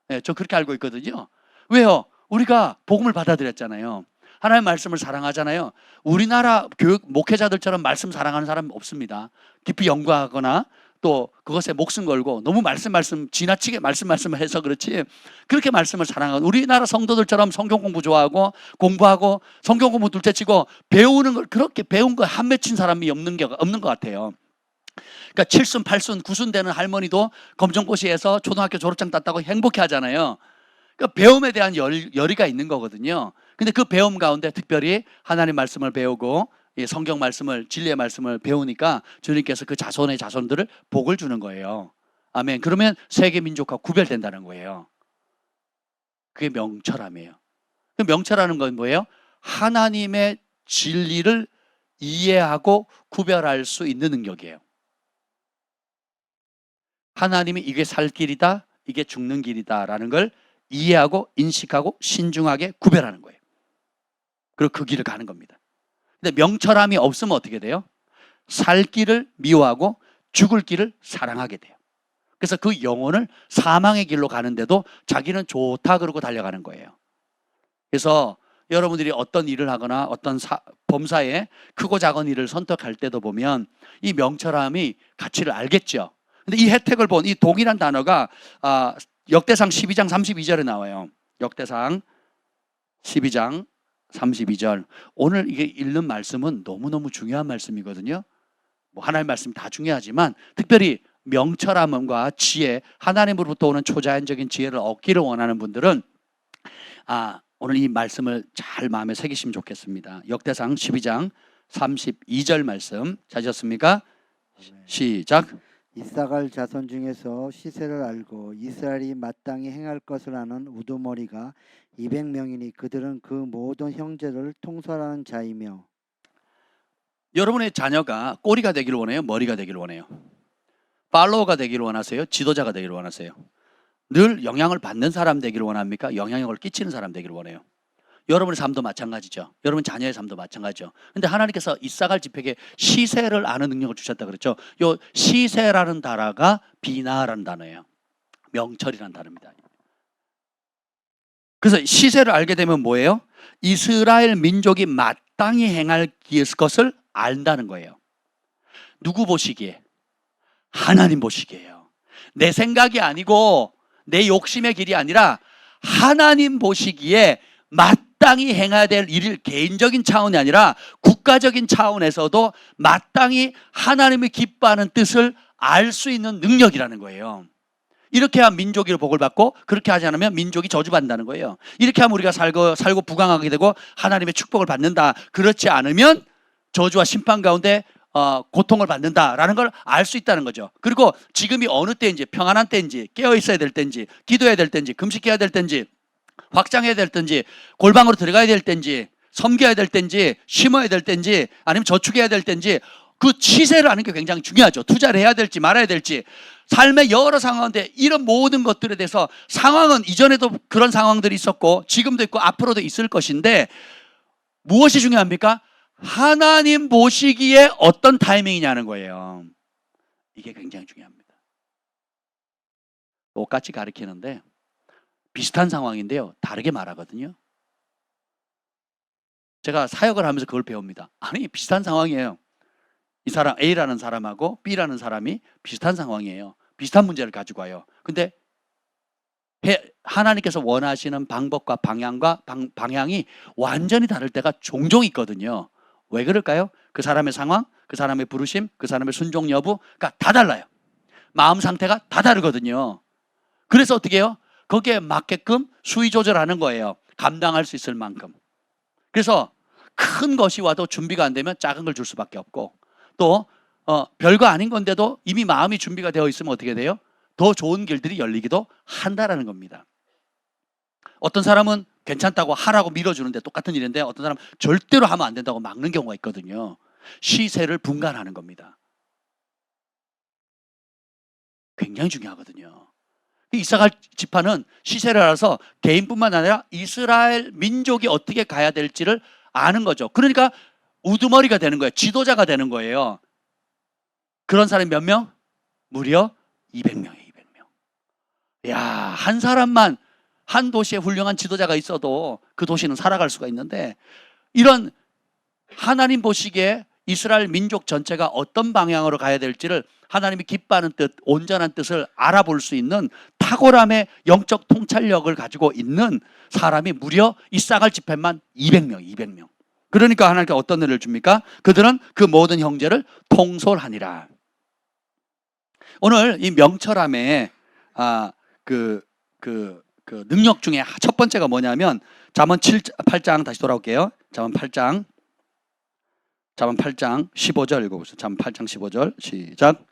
네, 저 그렇게 알고 있거든요. 왜요? 우리가 복음을 받아들였잖아요. 하나님의 말씀을 사랑하잖아요. 우리나라 교육 목회자들처럼 말씀 사랑하는 사람은 없습니다. 깊이 연구하거나 또 그것에 목숨 걸고 너무 말씀 지나치게 말씀을 해서 그렇지 그렇게 말씀을 사랑하고 우리나라 성도들처럼 성경 공부 좋아하고 공부하고 성경 공부 둘째치고 배우는 걸 그렇게 배운 거 한 맺힌 사람이 없는 것 같아요. 그러니까 7순, 8순, 9순 되는 할머니도 검정고시에서 초등학교 졸업장 땄다고 행복해 하잖아요. 그러니까 배움에 대한 열의가 있는 거거든요. 근데 그 배움 가운데 특별히 하나님 말씀을 배우고 성경 말씀을 진리의 말씀을 배우니까 주님께서 그 자손들을 복을 주는 거예요. 아멘. 그러면 세계 민족과 구별된다는 거예요. 그게 명철함이에요. 그 명철하는 건 뭐예요? 하나님의 진리를 이해하고 구별할 수 있는 능력이에요. 하나님이 이게 살 길이다, 이게 죽는 길이다라는 걸 이해하고 인식하고 신중하게 구별하는 거예요. 그리고 그 길을 가는 겁니다. 근데 명철함이 없으면 어떻게 돼요? 살 길을 미워하고 죽을 길을 사랑하게 돼요. 그래서 그 영혼을 사망의 길로 가는데도 자기는 좋다 그러고 달려가는 거예요. 그래서 여러분들이 어떤 일을 하거나 어떤 범사에 크고 작은 일을 선택할 때도 보면 이 명철함이 가치를 알겠죠. 근데 이 혜택을 본 이 동이란 단어가 역대상 12장 32절에 나와요. 역대상 12장 32절. 오늘 이게 읽는 말씀은 너무너무 중요한 말씀이거든요. 뭐 하나님의 말씀이 다 중요하지만 특별히 명철함과 지혜, 하나님으로부터 오는 초자연적인 지혜를 얻기를 원하는 분들은 오늘 이 말씀을 잘 마음에 새기시면 좋겠습니다. 역대상 12장 32절 말씀 찾으셨습니까? 시작. 이사갈 자손 중에서 시세를 알고 이스라엘이 마땅히 행할 것을 아는 우두머리가 200명이니 그들은 그 모든 형제를 통솔하는 자이며. 여러분의 자녀가 꼬리가 되기를 원해요? 머리가 되기를 원해요? 팔로워가 되기를 원하세요? 지도자가 되기를 원하세요? 늘 영향을 받는 사람 되기를 원합니까? 영향력을 끼치는 사람 되기를 원해요? 여러분의 삶도 마찬가지죠. 여러분 자녀의 삶도 마찬가지죠. 근데 하나님께서 이사갈 지파에게 시세를 아는 능력을 주셨다 그랬죠. 요 시세라는 단어가 비나라는 단어예요. 명철이라는 단어입니다. 그래서 시세를 알게 되면 뭐예요? 이스라엘 민족이 마땅히 행할 것을 안다는 거예요. 누구 보시기에? 하나님 보시기에요. 내 생각이 아니고 내 욕심의 길이 아니라 하나님 보시기에 마땅히 행해야 될 일을 개인적인 차원이 아니라 국가적인 차원에서도 마땅히 하나님이 기뻐하는 뜻을 알 수 있는 능력이라는 거예요. 이렇게 해야 민족이 복을 받고, 그렇게 하지 않으면 민족이 저주받는다는 거예요. 이렇게 하면 우리가 살고 부강하게 되고 하나님의 축복을 받는다. 그렇지 않으면 저주와 심판 가운데 고통을 받는다라는 걸 알 수 있다는 거죠. 그리고 지금이 어느 때인지, 평안한 때인지, 깨어 있어야 될 때인지, 기도해야 될 때인지, 금식해야 될 때인지, 확장해야 될 때인지, 골방으로 들어가야 될 때인지, 섬겨야 될 때인지, 심어야 될 때인지, 아니면 저축해야 될 때인지, 그 시세를 아는 게 굉장히 중요하죠. 투자를 해야 될지 말아야 될지, 삶의 여러 상황인데 이런 모든 것들에 대해서, 상황은 이전에도 그런 상황들이 있었고 지금도 있고 앞으로도 있을 것인데, 무엇이 중요합니까? 하나님 보시기에 어떤 타이밍이냐는 거예요. 이게 굉장히 중요합니다. 똑같이 가르치는데 비슷한 상황인데요, 다르게 말하거든요. 제가 사역을 하면서 그걸 배웁니다. 아니, 비슷한 상황이에요. 이 사람 A라는 사람하고 B라는 사람이 비슷한 상황이에요. 비슷한 문제를 가지고 와요. 근데 하나님께서 원하시는 방법과 방향이 완전히 다를 때가 종종 있거든요. 왜 그럴까요? 그 사람의 상황, 그 사람의 부르심, 그 사람의 순종 여부가 다 달라요. 마음 상태가 다 다르거든요. 그래서 어떻게 해요? 거기에 맞게끔 수위 조절하는 거예요. 감당할 수 있을 만큼. 그래서 큰 것이 와도 준비가 안 되면 작은 걸 줄 수밖에 없고, 또 별거 아닌 건데도 이미 마음이 준비가 되어 있으면 어떻게 돼요? 더 좋은 길들이 열리기도 한다라는 겁니다. 어떤 사람은 괜찮다고 하라고 밀어주는데 똑같은 일인데, 어떤 사람은 절대로 하면 안 된다고 막는 경우가 있거든요. 시세를 분간하는 겁니다. 굉장히 중요하거든요. 이사갈 지파는 시세를 알아서 개인뿐만 아니라 이스라엘 민족이 어떻게 가야 될지를 아는 거죠. 그러니까 우두머리가 되는 거예요. 지도자가 되는 거예요. 그런 사람이 몇 명? 무려 200명이에요. 200명. 야, 한 사람만, 한 도시에 훌륭한 지도자가 있어도 그 도시는 살아갈 수가 있는데, 이런 하나님 보시기에 이스라엘 민족 전체가 어떤 방향으로 가야 될지를 하나님이 기뻐하는 뜻, 온전한 뜻을 알아볼 수 있는 탁월함의 영적 통찰력을 가지고 있는 사람이 무려 이사갈 지파만 200명. 그러니까 하나님께서 어떤 은혜를 줍니까? 그들은 그 모든 형제를 통솔하니라. 오늘 이 명철함의 그 능력 중에 첫 번째가 뭐냐면, 잠언 8장 다시 돌아올게요. 잠언 8장 15절 읽어보세요. 잠언 8장 15절 시작.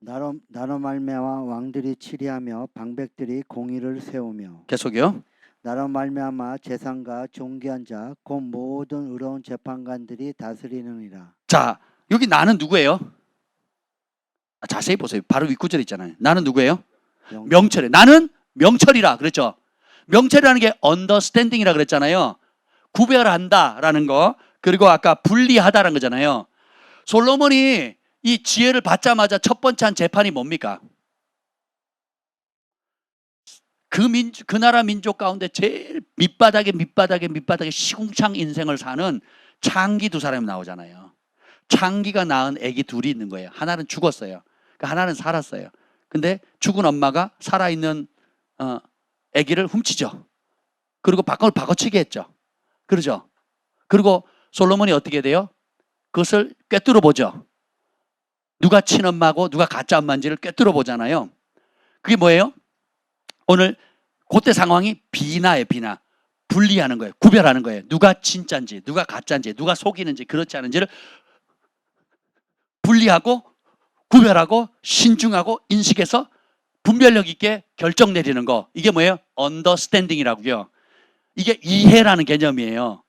나로 말미암아 왕들이 치리하며 방백들이 공의를 세우며, 계속이요. 나로 말미암아 재상과 존귀한 자 곧 모든 의로운 재판관들이 다스리느니라. 자, 여기 나는 누구예요? 자세히 보세요. 바로 윗구절에 있잖아요. 나는 누구예요? 명철이에요. 나는 명철이라 그랬죠. 명철이라는 게 understanding이라 그랬잖아요. 구별한다라는 거. 그리고 아까 분리하다라는 거잖아요. 솔로몬이 이 지혜를 받자마자 첫 번째 한 재판이 뭡니까? 그 나라 민족 가운데 제일 밑바닥에 시궁창 인생을 사는 창기 두 사람이 나오잖아요. 창기가 낳은 아기 둘이 있는 거예요. 하나는 죽었어요. 하나는 살았어요. 근데 죽은 엄마가 살아있는 아기를 훔치죠. 그리고 바꿔치기 했죠. 그러죠. 그리고 솔로몬이 어떻게 돼요? 그것을 꿰뚫어 보죠. 누가 친엄마고 누가 가짜 엄마인지를 꿰뚫어 보잖아요. 그게 뭐예요? 오늘 그때 상황이 비나예요. 비나. 분리하는 거예요. 구별하는 거예요. 누가 진짜인지, 누가 가짜인지, 누가 속이는지, 그렇지 않은지를 분리하고 구별하고 신중하고 인식해서 분별력 있게 결정 내리는 거. 이게 뭐예요? 언더스탠딩이라고요. 이게 이해라는 개념이에요.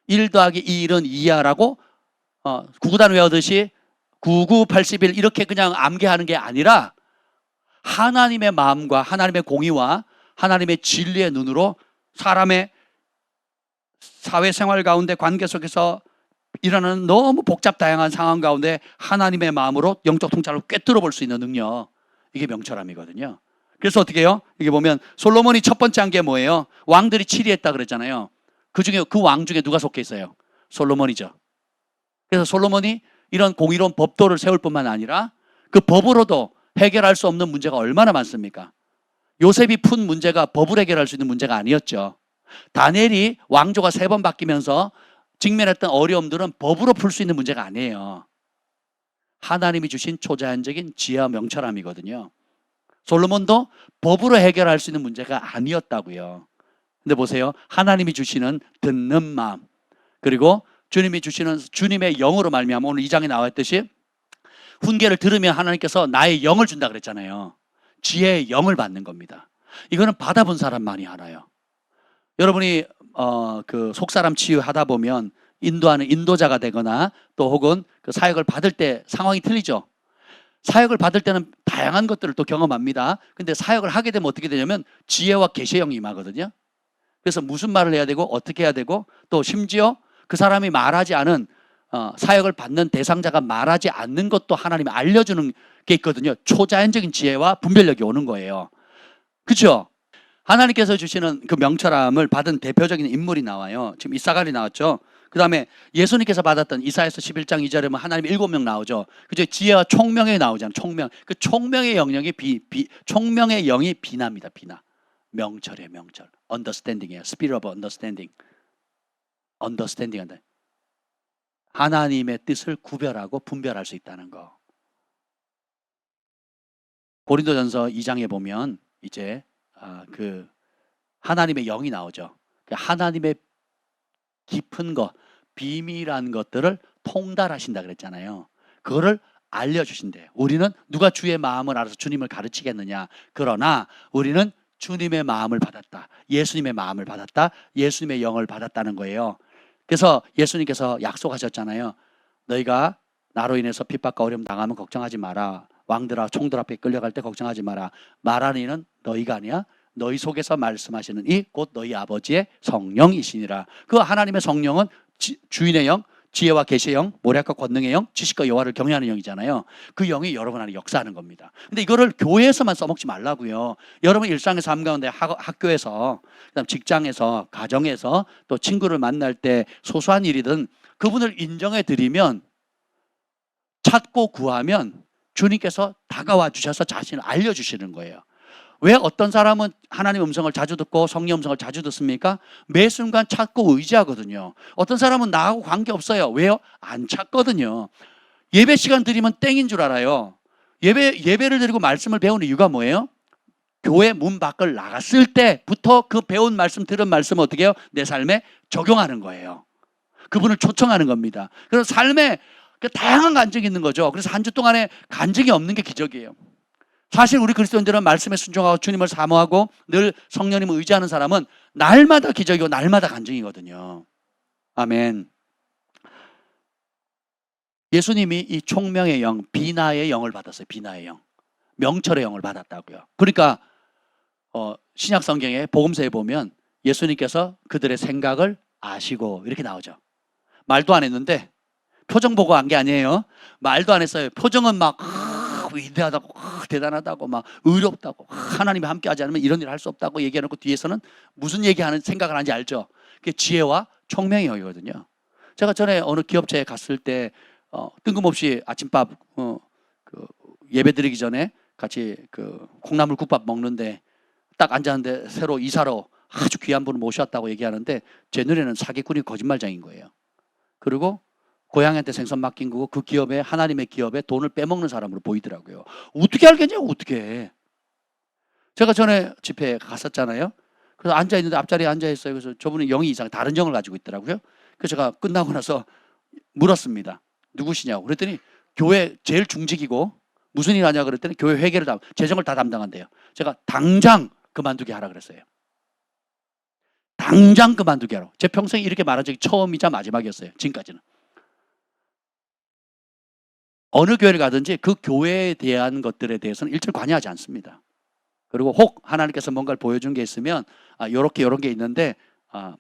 1 더하기 1은 이해하라고 구구단 외우듯이 99, 81 이렇게 그냥 암기하는 게 아니라, 하나님의 마음과 하나님의 공의와 하나님의 진리의 눈으로 사람의 사회생활 가운데, 관계 속에서 일어나는 너무 복잡 다양한 상황 가운데 하나님의 마음으로 영적 통찰을 꿰뚫어 볼 수 있는 능력, 이게 명철함이거든요. 그래서 어떻게 해요? 이게 보면 솔로몬이 첫 번째 한 게 뭐예요? 왕들이 치리했다 그랬잖아요. 그 왕 중에 누가 속해 있어요? 솔로몬이죠. 그래서 솔로몬이 이런 공의로운 법도를 세울 뿐만 아니라 그 법으로도 해결할 수 없는 문제가 얼마나 많습니까? 요셉이 푼 문제가 법을 해결할 수 있는 문제가 아니었죠. 다니엘이 왕조가 3번 바뀌면서 직면했던 어려움들은 법으로 풀 수 있는 문제가 아니에요. 하나님이 주신 초자연적인 지혜와 명철함이거든요. 솔로몬도 법으로 해결할 수 있는 문제가 아니었다고요. 근데 보세요. 하나님이 주시는 듣는 마음, 그리고 주님이 주시는 주님의 영으로 말미암아 오늘 2장에 나와 있듯이 훈계를 들으면 하나님께서 나의 영을 준다 그랬잖아요. 지혜의 영을 받는 겁니다. 이거는 받아본 사람만이 알아요. 여러분이 그 속사람 치유하다 보면 인도하는 인도자가 되거나 또 혹은 그 사역을 받을 때 상황이 틀리죠. 사역을 받을 때는 다양한 것들을 또 경험합니다. 근데 사역을 하게 되면 어떻게 되냐면 지혜와 계시의 영이 임하거든요. 그래서 무슨 말을 해야 되고 어떻게 해야 되고 또 심지어 그 사람이 말하지 않은 사역을 받는 대상자가 말하지 않는 것도 하나님이 알려주는 게 있거든요. 초자연적인 지혜와 분별력이 오는 거예요. 그렇죠? 하나님께서 주시는 그 명철함을 받은 대표적인 인물이 나와요. 지금 이사갈이 나왔죠. 그 다음에 예수님께서 받았던 이사야서 11장 2절에 보면 하나님 7명 나오죠. 그죠? 지혜와 총명이 나오잖아요. 총명. 그 총명의 영역이 총명의 영이 비나입니다. 비나. 명철이에요. 명철. understanding이에요. spirit of understanding. understanding 한다. 하나님의 뜻을 구별하고 분별할 수 있다는 거. 고린도전서 2장에 보면 이제 그 하나님의 영이 나오죠. 하나님의 깊은 것, 비밀한 것들을 통달하신다 그랬잖아요. 그거를 알려주신대요. 우리는 누가 주의 마음을 알아서 주님을 가르치겠느냐. 그러나 우리는 주님의 마음을 받았다. 예수님의 마음을 받았다. 예수님의 영을 받았다는 거예요. 그래서 예수님께서 약속하셨잖아요. 너희가 나로 인해서 핍박과 어려움 당하면 걱정하지 마라. 왕들아 총들 앞에 끌려갈 때 걱정하지 마라. 말하는 이는 너희가 아니야. 너희 속에서 말씀하시는 이 곧 너희 아버지의 성령이시니라. 그 하나님의 성령은 주인의 영, 지혜와 계시의 영, 모략과 권능의 영, 지식과 여호와를 경외하는 영이잖아요. 그 영이 여러분 안에 역사하는 겁니다. 근데 이거를 교회에서만 써먹지 말라고요. 여러분 일상의 삶 가운데 학교에서, 그다음 직장에서, 가정에서 또 친구를 만날 때 소소한 일이든 그분을 인정해 드리면 찾고 구하면 주님께서 다가와 주셔서 자신을 알려주시는 거예요. 왜 어떤 사람은 하나님 음성을 자주 듣고 성령 음성을 자주 듣습니까? 매 순간 찾고 의지하거든요. 어떤 사람은 나하고 관계없어요. 왜요? 안 찾거든요. 예배 시간 드리면 땡인 줄 알아요. 예배를 드리고 말씀을 배우는 이유가 뭐예요? 교회 문 밖을 나갔을 때부터 그 배운 말씀, 들은 말씀을 어떻게 해요? 내 삶에 적용하는 거예요. 그분을 초청하는 겁니다. 그래서 삶에 다양한 간증이 있는 거죠. 그래서 한 주 동안에 간증이 없는 게 기적이에요. 사실 우리 그리스도인들은 말씀에 순종하고 주님을 사모하고 늘 성령님을 의지하는 사람은 날마다 기적이고 날마다 간증이거든요. 아멘. 예수님이 이 총명의 영, 비나의 영을 받았어요. 비나의 영. 명철의 영을 받았다고요. 그러니까 신약 성경에 복음서에 보면 예수님께서 그들의 생각을 아시고 이렇게 나오죠. 말도 안 했는데 표정 보고 한 게 아니에요. 말도 안 했어요. 표정은 막 위대하다고, 대단하다고, 막 의롭다고, 하나님이 함께하지 않으면 이런 일을 할 수 없다고 얘기해놓고 뒤에서는 무슨 얘기하는 생각을 하는지 알죠? 그게 지혜와 총명의 영이거든요. 제가 전에 어느 기업체에 갔을 때 뜬금없이 아침밥 그 예배드리기 전에 같이 그 콩나물 국밥 먹는데 딱 앉았는데 새로 이사로 아주 귀한 분을 모셨다고 얘기하는데 제 눈에는 사기꾼이 거짓말장인 거예요. 그리고 고향한테 생선 맡긴 거고 그 기업에 하나님의 기업에 돈을 빼먹는 사람으로 보이더라고요. 어떻게 알겠냐고 어떻게. 제가 전에 집회에 갔었잖아요. 그래서 앉아있는데 앞자리에 앉아있어요. 그래서 저분이 영이 이상 다른 영을 가지고 있더라고요. 그래서 제가 끝나고 나서 물었습니다. 누구시냐고. 그랬더니 교회 제일 중직이고 무슨 일 하냐 그랬더니 교회 회계를 재정을 다 담당한대요. 제가 당장 그만두게 하라 그랬어요. 당장 그만두게 하라고. 제 평생에 이렇게 말한 적이 처음이자 마지막이었어요. 지금까지는. 어느 교회를 가든지 그 교회에 대한 것들에 대해서는 일절 관여하지 않습니다. 그리고 혹 하나님께서 뭔가를 보여준 게 있으면 이런 게 있는데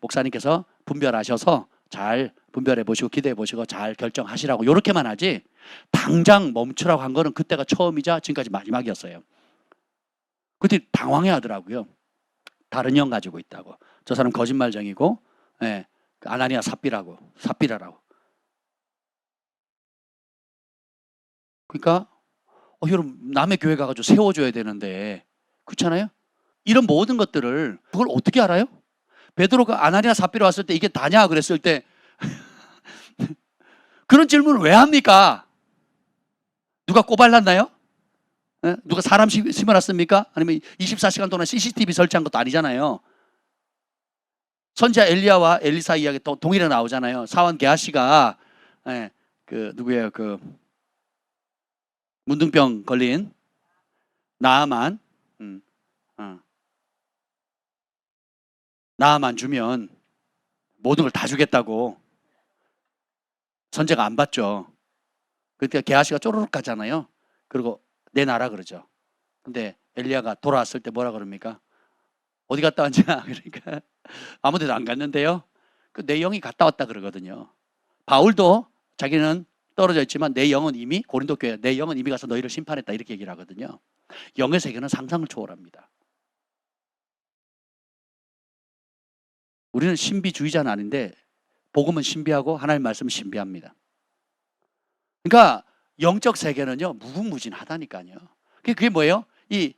목사님께서 분별하셔서 잘 분별해 보시고 기대해 보시고 잘 결정하시라고 이렇게만 하지 당장 멈추라고 한 거는 그때가 처음이자 지금까지 마지막이었어요. 그때 당황해 하더라고요. 다른 영 가지고 있다고. 저 사람 거짓말쟁이고 아나니아 삽비라라고. 그러니까 여러분 남의 교회 가가지고 세워줘야 되는데 그렇잖아요? 이런 모든 것들을 그걸 어떻게 알아요? 베드로가 아나니아 삽비라 왔을 때 이게 다냐 그랬을 때 그런 질문을 왜 합니까? 누가 꼬발랐나요? 예? 누가 사람 심어놨습니까? 아니면 24시간 동안 CCTV 설치한 것도 아니잖아요. 선지자 엘리야와 엘리사 이야기 또 동일하게 나오잖아요. 사원 게하시가 예, 그 누구예요? 그 문둥병 걸린 나아만 나아만 주면 모든 걸 다 주겠다고 선제가 안 받죠. 그러니까 게하시가 쪼르륵 가잖아요. 그리고 내놔라 그러죠. 근데 엘리야가 돌아왔을 때 뭐라 그럽니까? 어디 갔다 왔냐? 그러니까 아무 데도 안 갔는데요. 그 내 영이 갔다 왔다 그러거든요. 바울도 자기는 떨어져 있지만 내 영은 이미 고린도 교회 내 영은 이미 가서 너희를 심판했다 이렇게 얘기를 하거든요. 영의 세계는 상상을 초월합니다. 우리는 신비주의자는 아닌데 복음은 신비하고 하나님 말씀은 신비합니다. 그러니까 영적 세계는요 무궁무진하다니까요. 그게 뭐예요? 이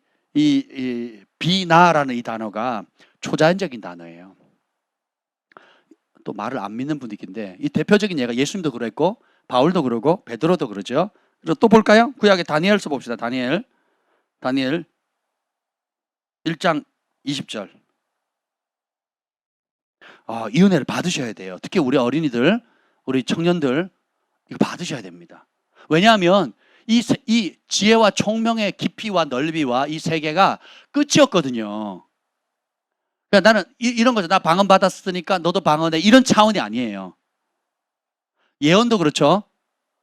비나라는 이 단어가 초자연적인 단어예요. 또 말을 안 믿는 분이 있긴데 이 대표적인 예가 예수님도 그랬고 바울도 그러고 베드로도 그러죠. 그래서 또 볼까요? 구약의 다니엘서 봅시다. 다니엘 1장 20절. 이 은혜를 받으셔야 돼요. 특히 우리 어린이들, 우리 청년들 이거 받으셔야 됩니다. 왜냐하면 이 지혜와 총명의 깊이와 넓이와 이 세계가 끝이 없거든요. 그러니까 나는 이런 거죠. 나 방언 받았으니까 너도 방언해. 이런 차원이 아니에요. 예언도 그렇죠.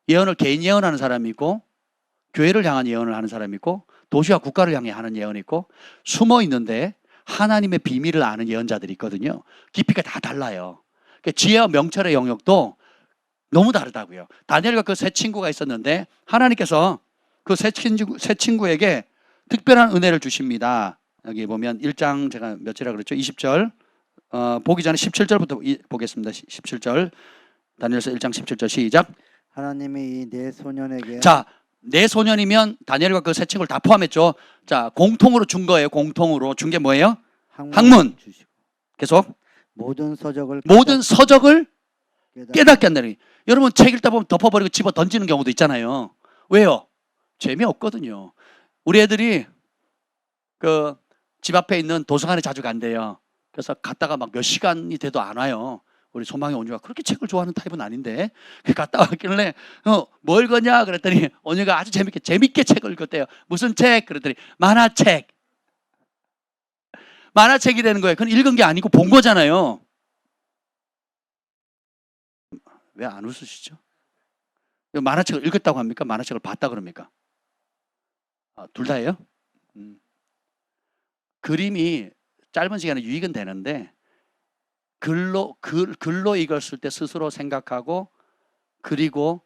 예언을 개인 예언하는 사람이 있고 교회를 향한 예언을 하는 사람이 있고 도시와 국가를 향해 하는 예언이 있고 숨어 있는데 하나님의 비밀을 아는 예언자들이 있거든요. 깊이가 다 달라요. 그러니까 지혜와 명철의 영역도 너무 다르다고요. 다니엘과 그 세 친구가 있었는데 하나님께서 그 세 친구에게 특별한 은혜를 주십니다. 여기 보면 1장 제가 몇 절이라 그랬죠? 20절 보기 전에 17절부터 보겠습니다. 17절 다니엘서 1장 17절 시작. 하나님이 이 네 소년에게 자, 네 소년이면 다니엘과 그 세 친구를 다 포함했죠. 자, 공통으로 준 거예요. 공통으로 준 게 뭐예요? 학문. 주시고 계속 모든 서적을 깨닫게 한다니. 여러분 책 읽다 보면 덮어버리고 집어 던지는 경우도 있잖아요. 왜요? 재미없거든요. 우리 애들이 그 집 앞에 있는 도서관에 자주 간대요. 그래서 갔다가 막 몇 시간이 돼도 안 와요. 우리 소망이 온유가 그렇게 책을 좋아하는 타입은 아닌데 갔다 왔길래 뭘 읽었냐 그랬더니 온유가 아주 재밌게 책을 읽었대요. 무슨 책? 그랬더니 만화책이라는 거예요. 그건 읽은 게 아니고 본 거잖아요. 왜 안 웃으시죠? 만화책을 읽었다고 합니까? 만화책을 봤다 그럽니까? 둘 다예요? 그림이 짧은 시간에 유익은 되는데 글로 읽었을 때 스스로 생각하고 그리고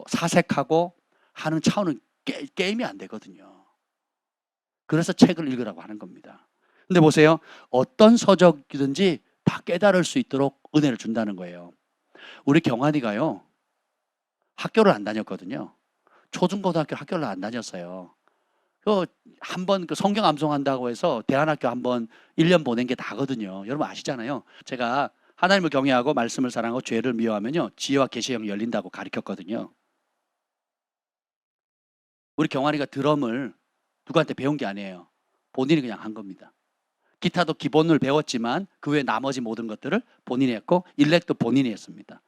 사색하고 하는 차원은 게임이 안 되거든요. 그래서 책을 읽으라고 하는 겁니다. 근데 보세요. 어떤 서적이든지 다 깨달을 수 있도록 은혜를 준다는 거예요. 우리 경환이가요. 학교를 안 다녔거든요. 초중고등학교 학교를 안 다녔어요. 한번 성경 암송한다고 해서 대안학교 한번 1년 보낸 게 다거든요. 여러분 아시잖아요. 제가 하나님을 경외하고 말씀을 사랑하고 죄를 미워하면요. 지혜와 계시의 영이 열린다고 가르쳤거든요. 우리 경환이가 드럼을 누구한테 배운 게 아니에요. 본인이 그냥 한 겁니다. 기타도 기본을 배웠지만 그 외 나머지 모든 것들을 본인이 했고 일렉도 본인이 했습니다.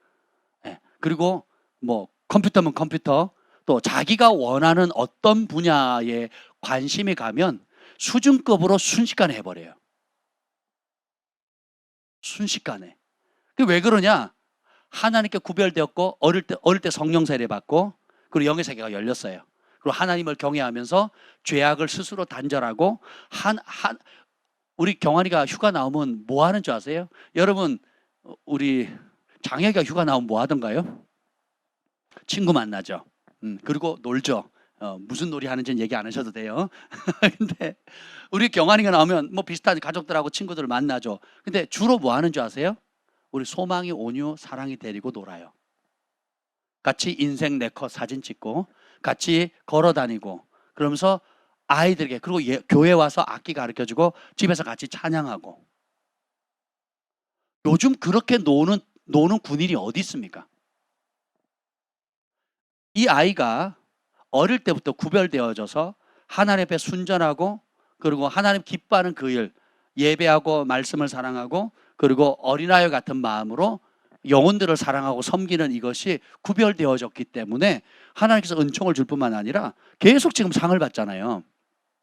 네. 그리고 뭐 컴퓨터면 컴퓨터 또 자기가 원하는 어떤 분야에 관심이 가면 수준급으로 순식간에 해버려요. 순식간에. 그게 왜 그러냐? 하나님께 구별되었고 어릴 때 성령 세례 받고 그리고 영의 세계가 열렸어요. 그리고 하나님을 경외하면서 죄악을 스스로 단절하고 우리 경환이가 휴가 나오면 뭐 하는 줄 아세요? 여러분 우리 장혁이가 휴가 나오면 뭐 하던가요? 친구 만나죠. 그리고 놀죠. 무슨 놀이 하는지는 얘기 안 하셔도 돼요. 근데 우리 경환이가 나오면 뭐 비슷한 가족들하고 친구들을 만나죠. 근데 주로 뭐 하는 줄 아세요? 우리 소망이 온유 사랑이 데리고 놀아요. 같이 인생 네컷 사진 찍고 같이 걸어 다니고 그러면서 아이들에게 그리고 교회 와서 악기 가르쳐주고 집에서 같이 찬양하고 요즘 그렇게 노는 군인이 어디 있습니까? 이 아이가 어릴 때부터 구별되어져서 하나님 앞에 순전하고 그리고 하나님 기뻐하는 그 일, 예배하고 말씀을 사랑하고 그리고 어린아이 같은 마음으로 영혼들을 사랑하고 섬기는 이것이 구별되어졌기 때문에 하나님께서 은총을 줄 뿐만 아니라 계속 지금 상을 받잖아요.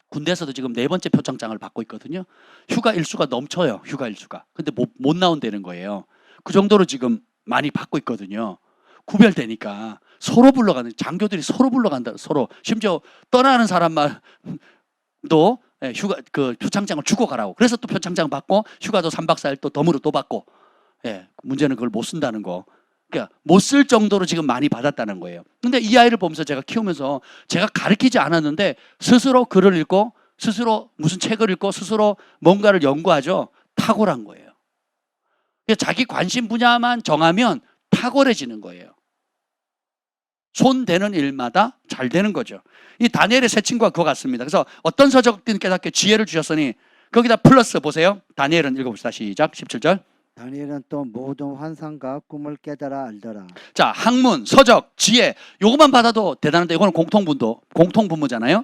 군대에서도 지금 4번째 표창장을 받고 있거든요. 휴가 일수가 넘쳐요. 휴가 일수가. 근데 못 나온다는 거예요. 그 정도로 지금 많이 받고 있거든요. 구별되니까 서로 불러가는, 장교들이 서로 불러간다. 서로. 심지어 떠나는 사람만도 휴가 그 표창장을 주고 가라고. 그래서 또 표창장 받고 휴가도 3박 4일 또 덤으로 또 받고. 문제는 그걸 못 쓴다는 거. 그러니까 못 쓸 정도로 지금 많이 받았다는 거예요. 근데 이 아이를 보면서 제가 키우면서 제가 가르치지 않았는데 스스로 글을 읽고 스스로 무슨 책을 읽고 스스로 뭔가를 연구하죠. 탁월한 거예요. 자기 관심 분야만 정하면 탁월해지는 거예요. 손 대는 일마다 잘 되는 거죠. 이 다니엘의 새 친구가 그거 같습니다. 그래서 어떤 서적든 깨닫게 지혜를 주셨으니 거기다 플러스 보세요. 다니엘은 읽어봅시다. 시작. 17절. 다니엘은 또 모든 환상과 꿈을 깨달아 알더라. 자, 학문, 서적, 지혜 요것만 받아도 대단한데 이거는 공통분모잖아요.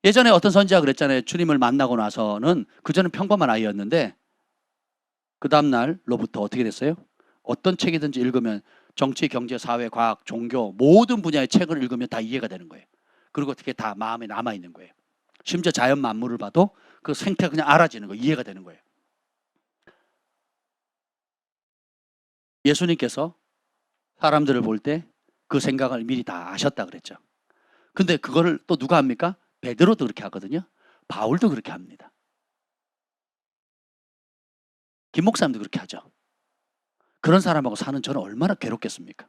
예전에 어떤 선지자가 그랬잖아요. 주님을 만나고 나서는 그전은 평범한 아이였는데 그 다음날로부터 어떻게 됐어요? 어떤 책이든지 읽으면 정치, 경제, 사회, 과학, 종교 모든 분야의 책을 읽으면 다 이해가 되는 거예요. 그리고 어떻게 다 마음에 남아있는 거예요. 심지어 자연 만물을 봐도 그 생태가 그냥 알아지는 거예요. 이해가 되는 거예요. 예수님께서 사람들을 볼 때 그 생각을 미리 다 아셨다 그랬죠. 근데 그거를 또 누가 합니까? 베드로도 그렇게 하거든요. 바울도 그렇게 합니다. 김 목사님도 그렇게 하죠. 그런 사람하고 사는 저는 얼마나 괴롭겠습니까?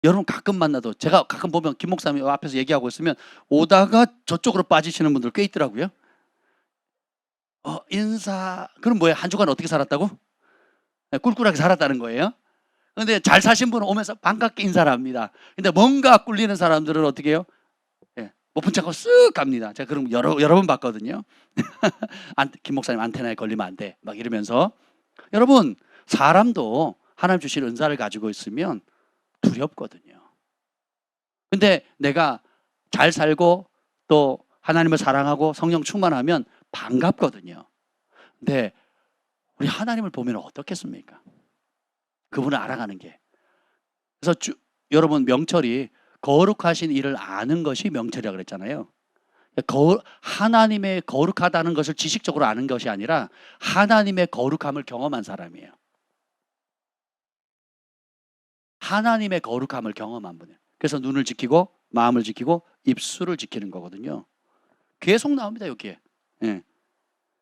여러분 가끔 만나도 제가 가끔 보면 김 목사님 앞에서 얘기하고 있으면 오다가 저쪽으로 빠지시는 분들 꽤 있더라고요. 인사. 그럼 뭐예요? 한 주간 어떻게 살았다고? 꿀꿀하게 살았다는 거예요. 근데 잘 사신 분은 오면서 반갑게 인사를 합니다. 근데 뭔가 꿀리는 사람들은 어떻게 해요? 못 푼 척하고 쓱 갑니다. 제가 그럼 여러 번 봤거든요. 김 목사님 안테나에 걸리면 안 돼. 막 이러면서. 여러분, 사람도 하나님 주신 은사를 가지고 있으면 두렵거든요. 근데 내가 잘 살고 또 하나님을 사랑하고 성령 충만하면 반갑거든요. 근데 우리 하나님을 보면 어떻겠습니까? 그분을 알아가는 게. 그래서 여러분 명철이 거룩하신 일을 아는 것이 명철이라고 그랬잖아요. 하나님의 거룩하다는 것을 지식적으로 아는 것이 아니라 하나님의 거룩함을 경험한 사람이에요. 하나님의 거룩함을 경험한 분이에요. 그래서 눈을 지키고 마음을 지키고 입술을 지키는 거거든요. 계속 나옵니다 여기에.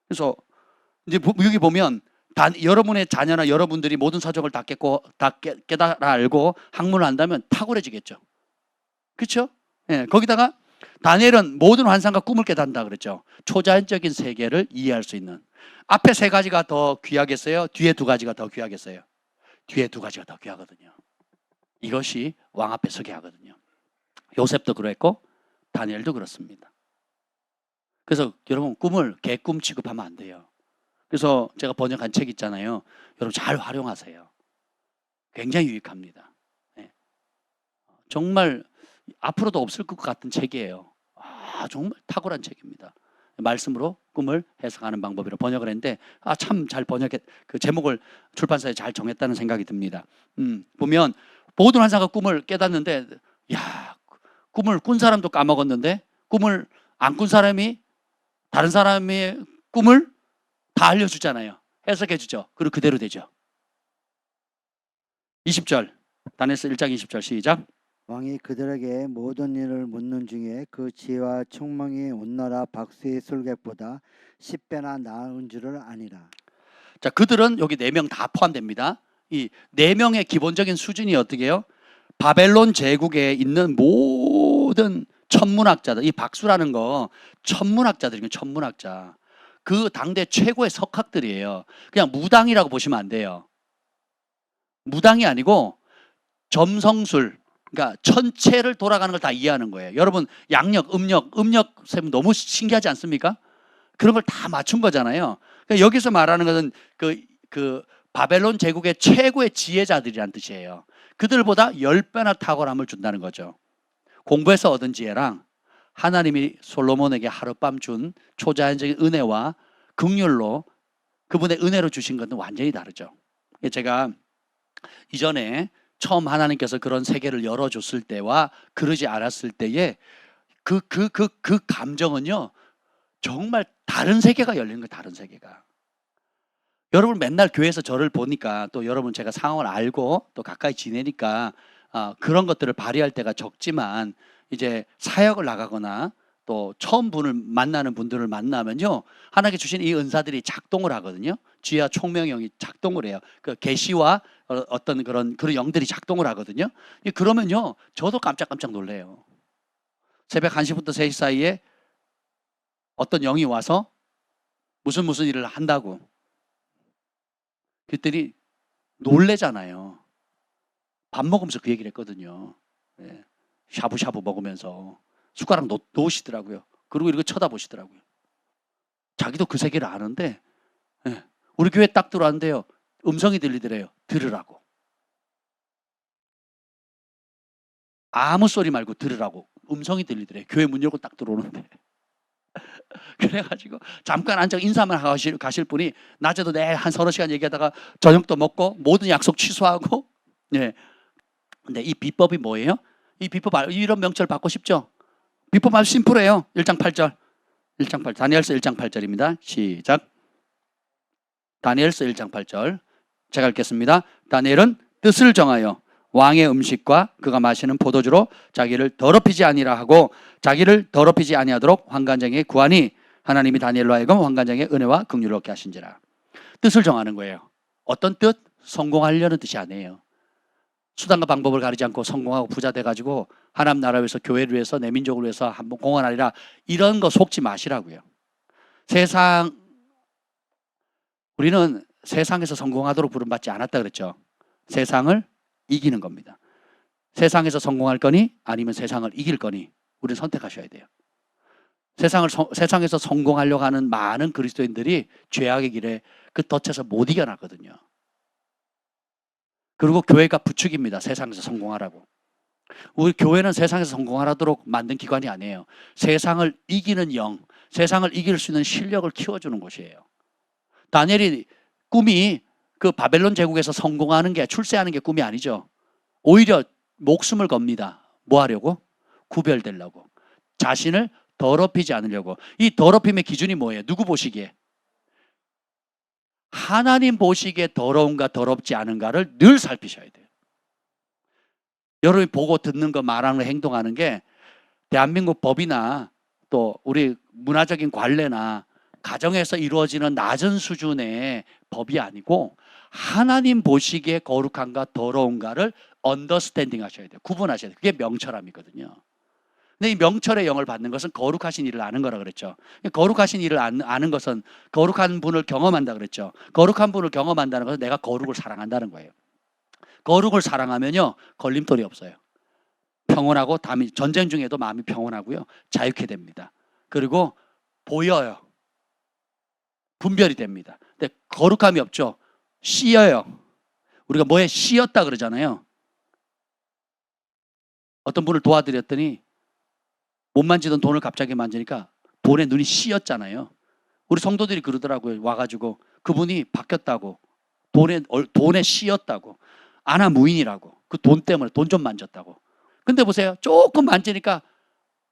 그래서 이제 여기 보면 여러분의 자녀나 여러분들이 모든 서적을 다 깨달아 알고 학문을 한다면 탁월해지겠죠. 그렇죠? 거기다가 다니엘은 모든 환상과 꿈을 깨닫는다 그랬죠. 초자연적인 세계를 이해할 수 있는. 앞에 3가지가 더 귀하겠어요? 뒤에 2가지가 더 귀하겠어요? 뒤에 2가지가 더 귀하거든요. 이것이 왕 앞에 서게 하거든요. 요셉도 그랬고 다니엘도 그렇습니다. 그래서 여러분 꿈을 개꿈 취급하면 안 돼요. 그래서 제가 번역한 책 있잖아요. 여러분 잘 활용하세요. 굉장히 유익합니다. 정말 앞으로도 없을 것 같은 책이에요. 정말 탁월한 책입니다. 말씀으로 꿈을 해석하는 방법으로 번역을 했는데 참 잘 번역했. 그 제목을 출판사에 잘 정했다는 생각이 듭니다. 보면 모든 환상과 꿈을 깨닫는데 꿈을 꾼 사람도 까먹었는데 꿈을 안 꾼 사람이 다른 사람의 꿈을 다 알려주잖아요. 해석해 주죠. 그리고 그대로 되죠. 20절 다니엘서 1장 20절 시작. 왕이 그들에게 모든 일을 묻는 중에 그 지혜와 총명이 온 나라 박수의 술객보다 10배나 나은 줄을 아니라. 자, 그들은 여기 4명 다 포함됩니다. 이 4명의 기본적인 수준이 어떻게 해요? 바벨론 제국에 있는 모든 천문학자들, 이 박수라는 거 천문학자들이면 천문학자. 그 당대 최고의 석학들이에요. 그냥 무당이라고 보시면 안 돼요. 무당이 아니고 점성술, 그러니까 천체를 돌아가는 걸 다 이해하는 거예요. 여러분 양력, 음력 세면 너무 신기하지 않습니까? 그런 걸 다 맞춘 거잖아요. 그러니까 여기서 말하는 것은 그 바벨론 제국의 최고의 지혜자들이란 뜻이에요. 그들보다 10배나 탁월함을 준다는 거죠. 공부해서 얻은 지혜랑 하나님이 솔로몬에게 하룻밤 준 초자연적인 은혜와 긍휼로 그분의 은혜로 주신 것은 완전히 다르죠. 제가 이전에 처음 하나님께서 그런 세계를 열어줬을 때와 그러지 않았을 때의 그 감정은요, 정말 다른 세계가 열리는 거예요. 다른 세계가. 여러분 맨날 교회에서 저를 보니까 또 여러분 제가 상황을 알고 또 가까이 지내니까 그런 것들을 발휘할 때가 적지만 이제 사역을 나가거나 또 처음 만나는 분들을 만나면요, 하나님께 주신 이 은사들이 작동을 하거든요. 지혜와 총명의 영이 작동을 해요. 그 계시와 어떤 그런 영들이 작동을 하거든요. 그러면요, 저도 깜짝깜짝 놀래요. 새벽 1시부터 3시 사이에 어떤 영이 와서 무슨 일을 한다고. 그랬더니 놀래잖아요. 밥 먹으면서 그 얘기를 했거든요. 네. 샤브샤브 먹으면서 숟가락 놓으시더라고요. 그리고 이렇게 쳐다보시더라고요. 자기도 그 세계를 아는데, 네. 우리 교회 딱 들어왔는데요, 음성이 들리더래요. 들으라고. 아무 소리 말고 들으라고 음성이 들리더래요. 교회 문 열고 딱 들어오는데. 그래가지고 잠깐 앉아 인사만 하고 가실 분이 낮에도 한 서너 시간 얘기하다가 저녁도 먹고 모든 약속 취소하고. 예. 근데 이 비법이 뭐예요? 이 비법 이런 명철 받고 싶죠? 비법 아주 심플해요. 1장 8절. 1장 8절. 다니엘서 1장 8절입니다. 시작. 다니엘서 1장 8절. 제가 읽겠습니다. 다니엘은 뜻을 정하여 왕의 음식과 그가 마시는 포도주로 자기를 더럽히지 아니라 하고 자기를 더럽히지 아니하도록 환관장에 구하니 하나님이 다니엘로 하여금 환관장에 은혜와 긍휼을 얻게 하신지라. 뜻을 정하는 거예요. 어떤 뜻? 성공하려는 뜻이 아니에요. 수단과 방법을 가리지 않고 성공하고 부자 돼가지고 하나님 나라 위해서, 교회를 위해서, 내 민족을 위해서 한번 공헌하리라, 이런 거 속지 마시라고요. 우리는 세상에서 성공하도록 부름받지 않았다 그랬죠. 세상을 이기는 겁니다. 세상에서 성공할 거니 아니면 세상을 이길 거니 우리는 선택하셔야 돼요. 세상에서 성공하려고 하는 많은 그리스도인들이 죄악의 길에 그 덫에서 못 이겨나거든요. 그리고 교회가 부축입니다. 세상에서 성공하라고. 우리 교회는 세상에서 성공하도록 만든 기관이 아니에요. 세상을 이기는 영, 세상을 이길 수 있는 실력을 키워주는 곳이에요. 다니엘이 꿈이 그 바벨론 제국에서 성공하는 게, 출세하는 게 꿈이 아니죠. 오히려 목숨을 겁니다. 뭐 하려고? 구별되려고. 자신을 더럽히지 않으려고. 이 더럽힘의 기준이 뭐예요? 누구 보시기에? 하나님 보시기에 더러운가 더럽지 않은가를 늘 살피셔야 돼요. 여러분이 보고 듣는 거, 말하는 거, 행동하는 게 대한민국 법이나 또 우리 문화적인 관례나 가정에서 이루어지는 낮은 수준의 법이 아니고 하나님 보시기에 거룩한가 더러운가를 언더스탠딩 하셔야 돼요. 구분하셔야 돼요. 그게 명철함이거든요. 근데 이 명철의 영을 받는 것은 거룩하신 일을 아는 거라 그랬죠. 거룩하신 일을 아는 것은 거룩한 분을 경험한다 그랬죠. 거룩한 분을 경험한다는 것은 내가 거룩을 사랑한다는 거예요. 거룩을 사랑하면요, 걸림돌이 없어요. 평온하고 전쟁 중에도 마음이 평온하고요, 자유케 됩니다. 그리고 보여요. 분별이 됩니다. 근데 거룩함이 없죠. 씌어요. 우리가 뭐에 씌었다 그러잖아요. 어떤 분을 도와드렸더니 못 만지던 돈을 갑자기 만지니까 돈에 눈이 씌었잖아요. 우리 성도들이 그러더라고요. 와가지고 그분이 바뀌었다고, 돈에 씌었다고, 아나무인이라고, 그 돈 때문에 돈 좀 만졌다고. 근데 보세요, 조금 만지니까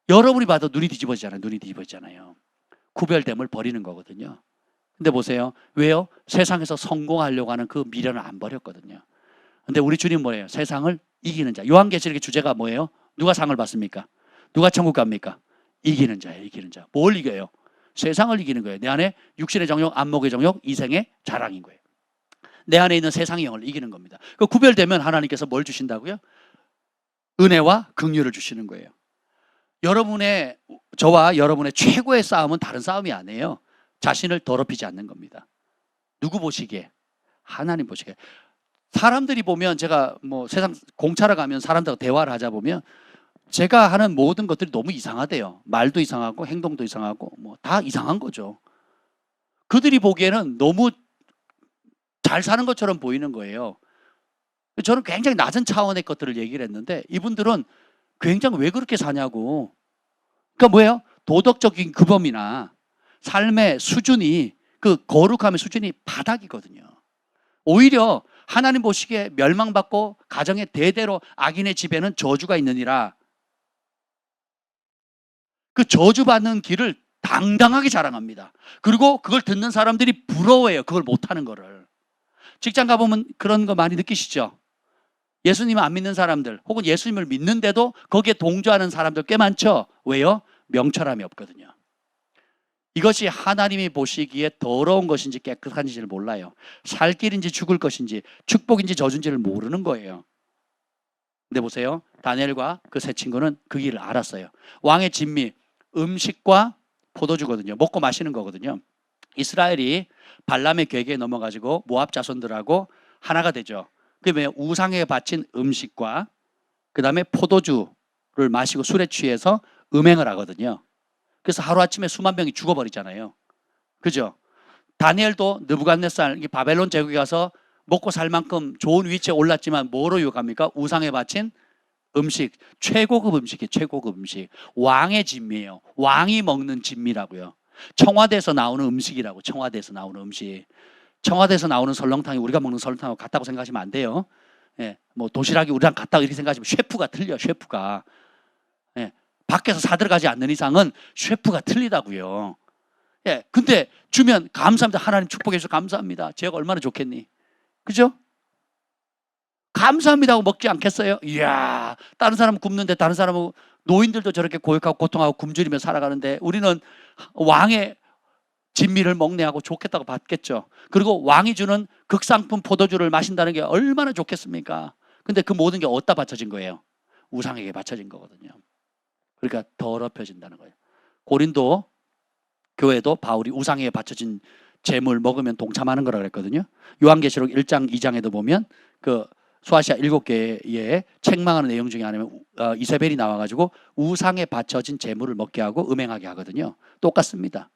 여러분이 봐도 눈이 뒤집어지잖아요. 구별됨을 버리는 거거든요. 근데 보세요, 왜요? 세상에서 성공하려고 하는 그 미련을 안 버렸거든요. 근데 우리 주님 뭐예요? 세상을 이기는 자. 요한계시록의 주제가 뭐예요? 누가 상을 받습니까? 누가 천국 갑니까? 이기는 자예요. 이기는 자. 뭘 이겨요? 세상을 이기는 거예요. 내 안에 육신의 정욕, 안목의 정욕, 이생의 자랑인 거예요. 내 안에 있는 세상의 영을 이기는 겁니다. 그 구별되면 하나님께서 뭘 주신다고요? 은혜와 긍휼을 주시는 거예요. 저와 여러분의 최고의 싸움은 다른 싸움이 아니에요. 자신을 더럽히지 않는 겁니다. 누구 보시기에? 하나님 보시기에. 사람들이 보면, 제가 뭐 세상 공차러 가면 사람들과 대화를 하자 보면 제가 하는 모든 것들이 너무 이상하대요. 말도 이상하고 행동도 이상하고 뭐 다 이상한 거죠. 그들이 보기에는 너무 잘 사는 것처럼 보이는 거예요. 저는 굉장히 낮은 차원의 것들을 얘기를 했는데 이분들은 굉장히 왜 그렇게 사냐고. 그러니까 뭐예요? 도덕적인 규범이나 삶의 수준이, 그 거룩함의 수준이 바닥이거든요. 오히려 하나님 보시기에 멸망받고 가정에 대대로 악인의 집에는 저주가 있느니라. 그 저주받는 길을 당당하게 자랑합니다. 그리고 그걸 듣는 사람들이 부러워해요. 그걸 못하는 거를. 직장 가보면 그런 거 많이 느끼시죠? 예수님을 안 믿는 사람들 혹은 예수님을 믿는데도 거기에 동조하는 사람들 꽤 많죠? 왜요? 명철함이 없거든요. 이것이 하나님이 보시기에 더러운 것인지 깨끗한지를 몰라요. 살 길인지 죽을 것인지 축복인지 저주인지를 모르는 거예요. 근데 보세요. 다니엘과 그 세 친구는 그 길을 알았어요. 왕의 진미, 음식과 포도주거든요. 먹고 마시는 거거든요. 이스라엘이 발람의 계획에 넘어가지고 모압 자손들하고 하나가 되죠. 그게 우상에 바친 음식과 그 다음에 포도주를 마시고 술에 취해서 음행을 하거든요. 그래서 하루아침에 수만 명이 죽어버리잖아요. 그죠? 다니엘도 느부갓네살 바벨론 제국에 가서 먹고 살 만큼 좋은 위치에 올랐지만 뭐로 유혹합니까? 우상에 바친 음식, 최고급 음식이에요. 최고급 음식. 왕의 진미예요. 왕이 먹는 진미라고요. 청와대에서 나오는 음식이라고. 청와대에서 나오는 음식. 청와대에서 나오는 설렁탕이 우리가 먹는 설렁탕하고 같다고 생각하시면 안 돼요. 예, 뭐 도시락이 우리랑 같다고 이렇게 생각하시면 셰프가 틀려. 셰프가. 예, 밖에서 사들어가지 않는 이상은 셰프가 틀리다고요. 예, 근데 주면 감사합니다. 하나님 축복해 주셔서 감사합니다. 제가 얼마나 좋겠니? 그죠? 감사합니다 하고 먹지 않겠어요? 이야, 다른 사람 굶는데 다른 사람은 노인들도 저렇게 고역하고 고통하고 굶주리며 살아가는데 우리는 왕의 진미를 먹네 하고 좋겠다고 받겠죠. 그리고 왕이 주는 극상품 포도주를 마신다는 게 얼마나 좋겠습니까? 근데 그 모든 게 어디다 바쳐진 거예요? 우상에게 바쳐진 거거든요. 그러니까 더럽혀진다는 거예요. 고린도 교회도 바울이 우상에게 바쳐진 재물 먹으면 동참하는 거라고 그랬거든요. 요한계시록 1장 2장에도 보면 그 소아시아 7개의 책망하는 내용 중에 하나는 이세벨이 나와가지고 우상에 바쳐진 재물을 먹게 하고 음행하게 하거든요. 똑같습니다.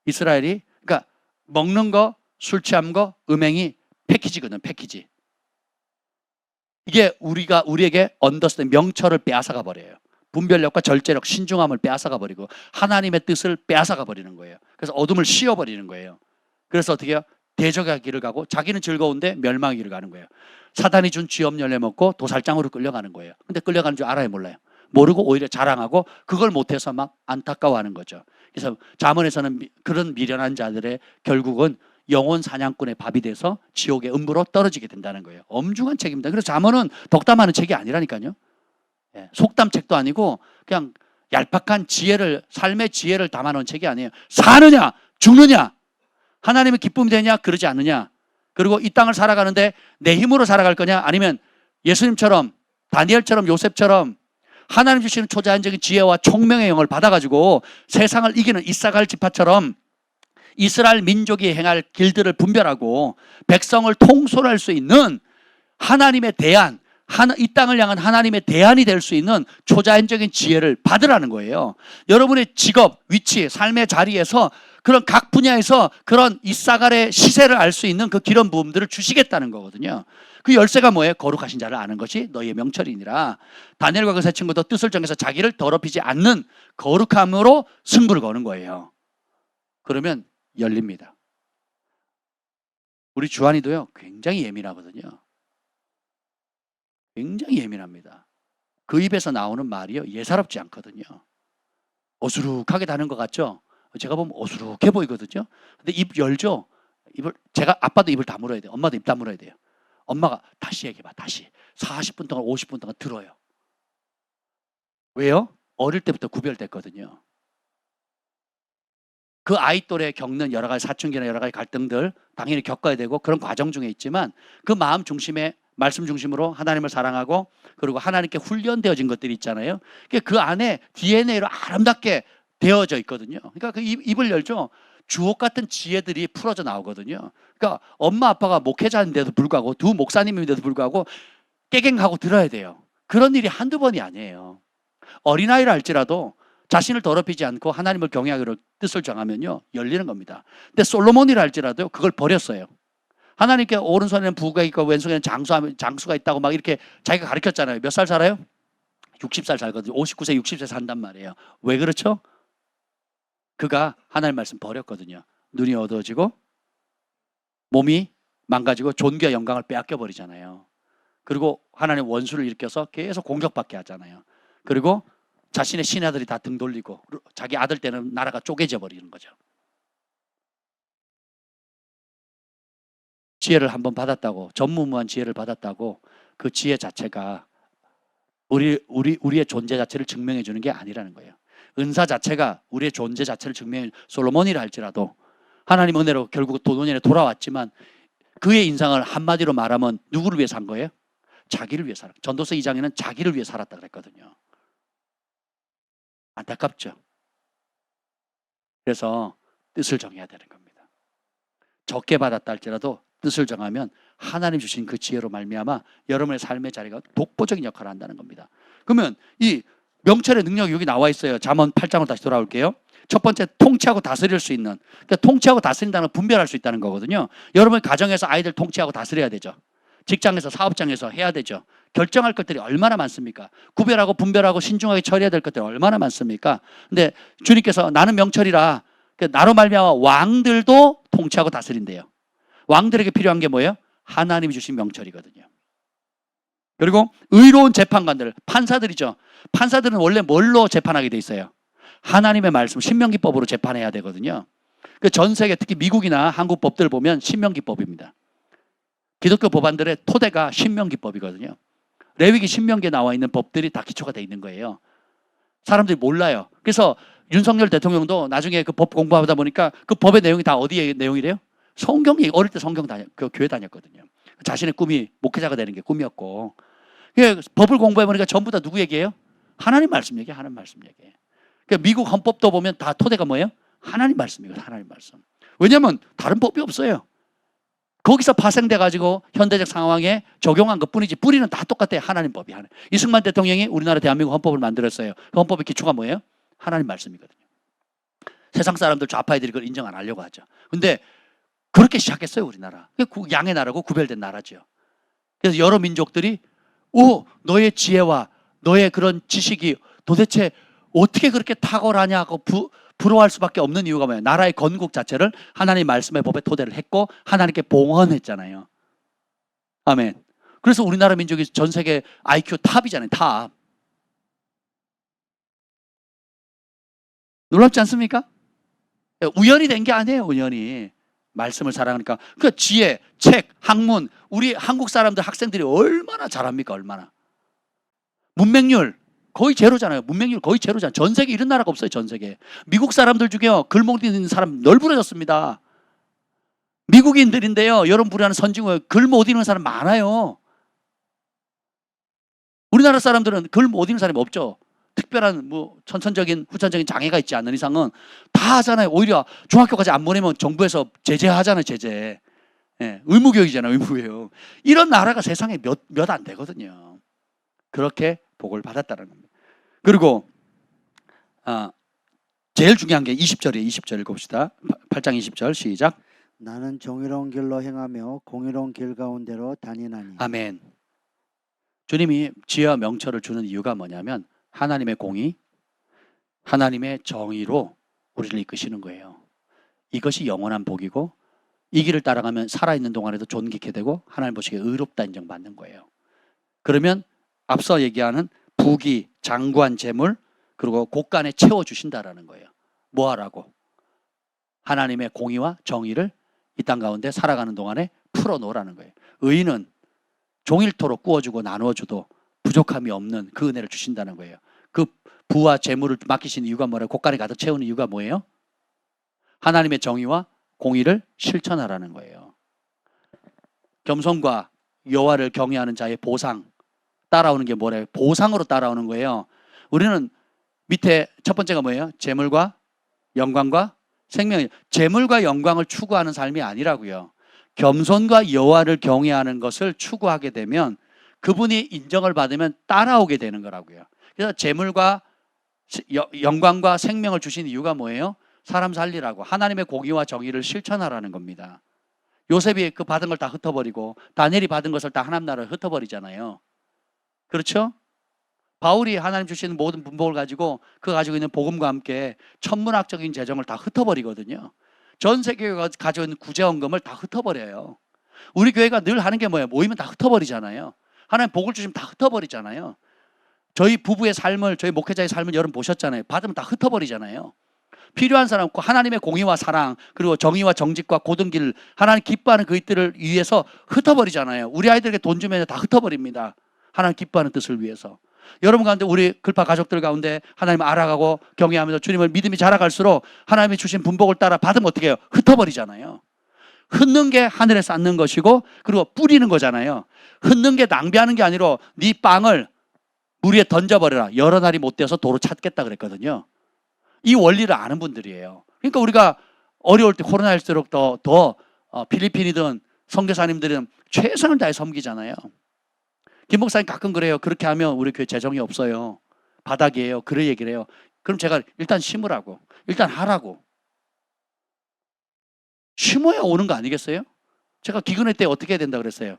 이스라엘이 그러니까 먹는 거, 술 취한 거, 음행이 패키지거든. 패키지. 이게 우리에게 언더스탠 명철을 빼앗아가 버려요. 분별력과 절제력, 신중함을 빼앗아가 버리고 하나님의 뜻을 빼앗아가 버리는 거예요. 그래서 어둠을 씌워 버리는 거예요. 그래서 어떻게 해요? 대적의 길을 가고 자기는 즐거운데 멸망의 길을 가는 거예요. 사단이 준 쥐업 열매 먹고 도살장으로 끌려가는 거예요. 근데 끌려가는 줄 알아요, 몰라요? 모르고 오히려 자랑하고 그걸 못해서 막 안타까워하는 거죠. 그래서 잠언에서는 그런 미련한 자들의 결국은 영혼 사냥꾼의 밥이 돼서 지옥의 음부로 떨어지게 된다는 거예요. 엄중한 책입니다. 그래서 잠언은 덕담하는 책이 아니라니까요. 예, 속담 책도 아니고 그냥 얄팍한 지혜를, 삶의 지혜를 담아놓은 책이 아니에요. 사느냐 죽느냐, 하나님의 기쁨이 되냐 그러지 않느냐, 그리고 이 땅을 살아가는데 내 힘으로 살아갈 거냐 아니면 예수님처럼 다니엘처럼 요셉처럼 하나님 주시는 초자연적인 지혜와 총명의 영을 받아가지고 세상을 이기는 이사갈 지파처럼 이스라엘 민족이 행할 길들을 분별하고 백성을 통솔할 수 있는 하나님의 대안, 이 땅을 향한 하나님의 대안이 될 수 있는 초자연적인 지혜를 받으라는 거예요. 여러분의 직업, 위치, 삶의 자리에서 그런 각 분야에서 그런 이사갈의 시세를 알 수 있는 그 기름 부음들을 주시겠다는 거거든요. 그 열쇠가 뭐예요? 거룩하신 자를 아는 것이 너희의 명철이니라. 다니엘과 그 세 친구도 뜻을 정해서 자기를 더럽히지 않는 거룩함으로 승부를 거는 거예요. 그러면 열립니다. 우리 주한이도요 굉장히 예민하거든요. 굉장히 예민합니다. 그 입에서 나오는 말이요 예사롭지 않거든요. 어수룩하게 다는 것 같죠? 제가 보면 어수룩해 보이거든요. 근데 입 열죠? 제가 아빠도 입을 다물어야 돼요. 엄마도 입 다물어야 돼요. 엄마가 다시 얘기해봐. 다시 40분 동안 50분 동안 들어요. 왜요? 어릴 때부터 구별됐거든요. 그 아이 또래 겪는 여러 가지 사춘기나 여러 가지 갈등들 당연히 겪어야 되고 그런 과정 중에 있지만 그 마음 중심에 말씀 중심으로 하나님을 사랑하고 그리고 하나님께 훈련되어진 것들이 있잖아요. 그 안에 DNA로 아름답게 되어져 있거든요. 그러니까 그 입을 열죠. 주옥 같은 지혜들이 풀어져 나오거든요. 그러니까 엄마 아빠가 목회자인데도 불구하고 두 목사님인데도 불구하고 깨갱하고 들어야 돼요. 그런 일이 한두 번이 아니에요. 어린아이를 할지라도 자신을 더럽히지 않고 하나님을 경외하기로 뜻을 정하면요 열리는 겁니다. 근데 솔로몬이라 할지라도 그걸 버렸어요. 하나님께 오른손에는 부가 있고 왼손에는 장수가 있다고 막 이렇게 자기가 가르쳤잖아요. 몇 살 살아요? 60살 살거든요. 59세 60세 산단 말이에요. 왜 그렇죠? 그가 하나님 말씀 버렸거든요. 눈이 어두워지고 몸이 망가지고 존귀와 영광을 빼앗겨 버리잖아요. 그리고 하나님 원수를 일으켜서 계속 공격받게 하잖아요. 그리고 자신의 신하들이 다 등 돌리고 자기 아들 때는 나라가 쪼개져 버리는 거죠. 지혜를 한번 받았다고, 전무후무한 지혜를 받았다고 그 지혜 자체가 우리의 존재 자체를 증명해 주는 게 아니라는 거예요. 은사 자체가 우리의 존재 자체를 증명해, 솔로몬이라 할지라도 하나님 은혜로 결국 도노년에 돌아왔지만 그의 인상을 한마디로 말하면 누구를 위해 산 거예요? 자기를 위해 살았. 전도서 2장에는 자기를 위해 살았다 그랬거든요. 안타깝죠. 그래서 뜻을 정해야 되는 겁니다. 적게 받았다 할지라도 뜻을 정하면 하나님 주신 그 지혜로 말미암아 여러분의 삶의 자리가 독보적인 역할을 한다는 겁니다. 그러면 이 명철의 능력이 여기 나와 있어요. 잠언 8장으로 다시 돌아올게요. 첫 번째, 통치하고 다스릴 수 있는. 그러니까 통치하고 다스린다는 건 분별할 수 있다는 거거든요. 여러분 가정에서 아이들 통치하고 다스려야 되죠. 직장에서 사업장에서 해야 되죠. 결정할 것들이 얼마나 많습니까? 구별하고 분별하고 신중하게 처리해야 될 것들이 얼마나 많습니까? 근데 주님께서 나는 명철이라 나로 말미암아 왕들도 통치하고 다스린대요. 왕들에게 필요한 게 뭐예요? 하나님이 주신 명철이거든요. 그리고 의로운 재판관들, 판사들이죠. 판사들은 원래 뭘로 재판하게 돼 있어요? 하나님의 말씀, 신명기법으로 재판해야 되거든요. 그 전 세계 특히 미국이나 한국 법들 보면 신명기법입니다. 기독교 법안들의 토대가 신명기법이거든요. 레위기 신명기에 나와 있는 법들이 다 기초가 돼 있는 거예요. 사람들이 몰라요. 그래서 윤석열 대통령도 나중에 그 법 공부하다 보니까 그 법의 내용이 다 어디의 내용이래요? 성경이 어릴 때 성경 그 교회 다녔거든요. 자신의 꿈이 목회자가 되는 게 꿈이었고, 법을 공부해 보니까 전부 다 누구 얘기예요? 하나님 말씀 얘기예요. 하나님 말씀 얘기예요. 그러니까 미국 헌법도 보면 다 토대가 뭐예요? 하나님 말씀이거든요. 하나님 말씀. 왜냐하면 다른 법이 없어요. 거기서 파생돼 가지고 현대적 상황에 적용한 것뿐이지 뿌리는 다 똑같아요. 하나님 법이. 이승만 대통령이 우리나라 대한민국 헌법을 만들었어요. 그 헌법의 기초가 뭐예요? 하나님 말씀이거든요. 세상 사람들 좌파애들이 그걸 인정 안 하려고 하죠. 근데 그렇게 시작했어요, 우리나라. 양의 나라고 구별된 나라죠. 그래서 여러 민족들이 너의 지혜와 너의 그런 지식이 도대체 어떻게 그렇게 탁월하냐고 부러워할 수밖에 없는 이유가 뭐예요? 나라의 건국 자체를 하나님 말씀의 법에 토대를 했고 하나님께 봉헌했잖아요. 아멘. 그래서 우리나라 민족이 전 세계 IQ 탑이잖아요. 탑. 놀랍지 않습니까? 우연히 된 게 아니에요. 우연히. 말씀을 사랑하니까. 그 지혜, 책, 학문, 우리 한국 사람들 학생들이 얼마나 잘합니까? 얼마나. 문맹률 거의 제로잖아요. 문맹률 거의 제로잖아요. 전 세계 이런 나라가 없어요. 전 세계. 미국 사람들 중에요. 글 못 읽는 사람 널브러졌습니다. 미국인들인데요. 여러분 부르는 선진국에 글 못 읽는 사람 많아요. 우리나라 사람들은 글 못 읽는 사람이 없죠. 특별한 후천적인 장애가 있지 않는 이상은 다 하잖아요. 오히려 중학교까지 안 보내면 정부에서 제재하잖아요. 제재. 예, 의무교육이잖아요. 의무교육. 이런 나라가 세상에 몇 안 되거든요. 그렇게 복을 받았다는 겁니다. 그리고 제일 중요한 게 20절이에요. 20절 읽어봅시다. 8장 20절 시작. 나는 정의로운 길로 행하며 공의로운 길 가운데로 다니나니. 아멘. 주님이 지혜와 명철을 주는 이유가 뭐냐면 하나님의 공의, 하나님의 정의로 우리를 이끄시는 거예요. 이것이 영원한 복이고 이 길을 따라가면 살아있는 동안에도 존귀케 되고 하나님 보시기에 의롭다 인정받는 거예요. 그러면 앞서 얘기하는 부귀, 장관, 재물 그리고 곳간에 채워주신다라는 거예요. 뭐 하라고? 하나님의 공의와 정의를 이 땅 가운데 살아가는 동안에 풀어놓으라는 거예요. 의인은 종일토록 구워주고 나누어줘도 부족함이 없는 그 은혜를 주신다는 거예요. 그 부와 재물을 맡기신 이유가 뭐라고? 곳간에 가득 채우는 이유가 뭐예요? 하나님의 정의와 공의를 실천하라는 거예요. 겸손과 여호와를 경외하는 자의 보상, 따라오는 게 뭐래요? 보상으로 따라오는 거예요. 우리는 밑에 첫 번째가 뭐예요? 재물과 영광과 생명. 재물과 영광을 추구하는 삶이 아니라고요. 겸손과 여호와를 경외하는 것을 추구하게 되면 그분이 인정을 받으면 따라오게 되는 거라고요. 그래서 재물과 영광과 생명을 주신 이유가 뭐예요? 사람 살리라고 하나님의 공의와 정의를 실천하라는 겁니다. 요셉이 그 받은 걸 다 흩어버리고 다니엘이 받은 것을 다 하나님 나라에 흩어버리잖아요. 그렇죠? 바울이 하나님 주시는 모든 분복을 가지고 그 가지고 있는 복음과 함께 천문학적인 재정을 다 흩어버리거든요. 전 세계가 가지고 있는 구제원금을 다 흩어버려요. 우리 교회가 늘 하는 게 뭐예요? 모이면 다 흩어버리잖아요. 하나님 복을 주시면 다 흩어버리잖아요. 저희 부부의 삶을, 저희 목회자의 삶을 여러분 보셨잖아요. 받으면 다 흩어버리잖아요. 필요한 사람, 하나님의 공의와 사랑, 그리고 정의와 정직과 고든 길, 하나님 기뻐하는 그 뜻들을 위해서 흩어버리잖아요. 우리 아이들에게 돈 주면 다 흩어버립니다. 하나님 기뻐하는 뜻을 위해서. 여러분 가운데, 우리 글파 가족들 가운데 하나님 알아가고 경외하면서 주님을 믿음이 자라갈수록 하나님이 주신 분복을 따라 받으면 어떻게 해요? 흩어버리잖아요. 흩는 게 하늘에 쌓는 것이고, 그리고 뿌리는 거잖아요. 흩는 게 낭비하는 게 아니라 네 빵을 물 위에 던져버려라. 여러 날이 못 되어서 도로 찾겠다 그랬거든요. 이 원리를 아는 분들이에요. 그러니까 우리가 어려울 때 코로나일수록 더 필리핀이든 선교사님들은 최선을 다해 섬기잖아요. 김 목사님 가끔 그래요. 그렇게 하면 우리 교회 재정이 없어요. 바닥이에요. 그래 얘기를 해요. 그럼 제가 일단 심으라고. 일단 하라고. 심어야 오는 거 아니겠어요? 제가 기근회 때 어떻게 해야 된다 그랬어요?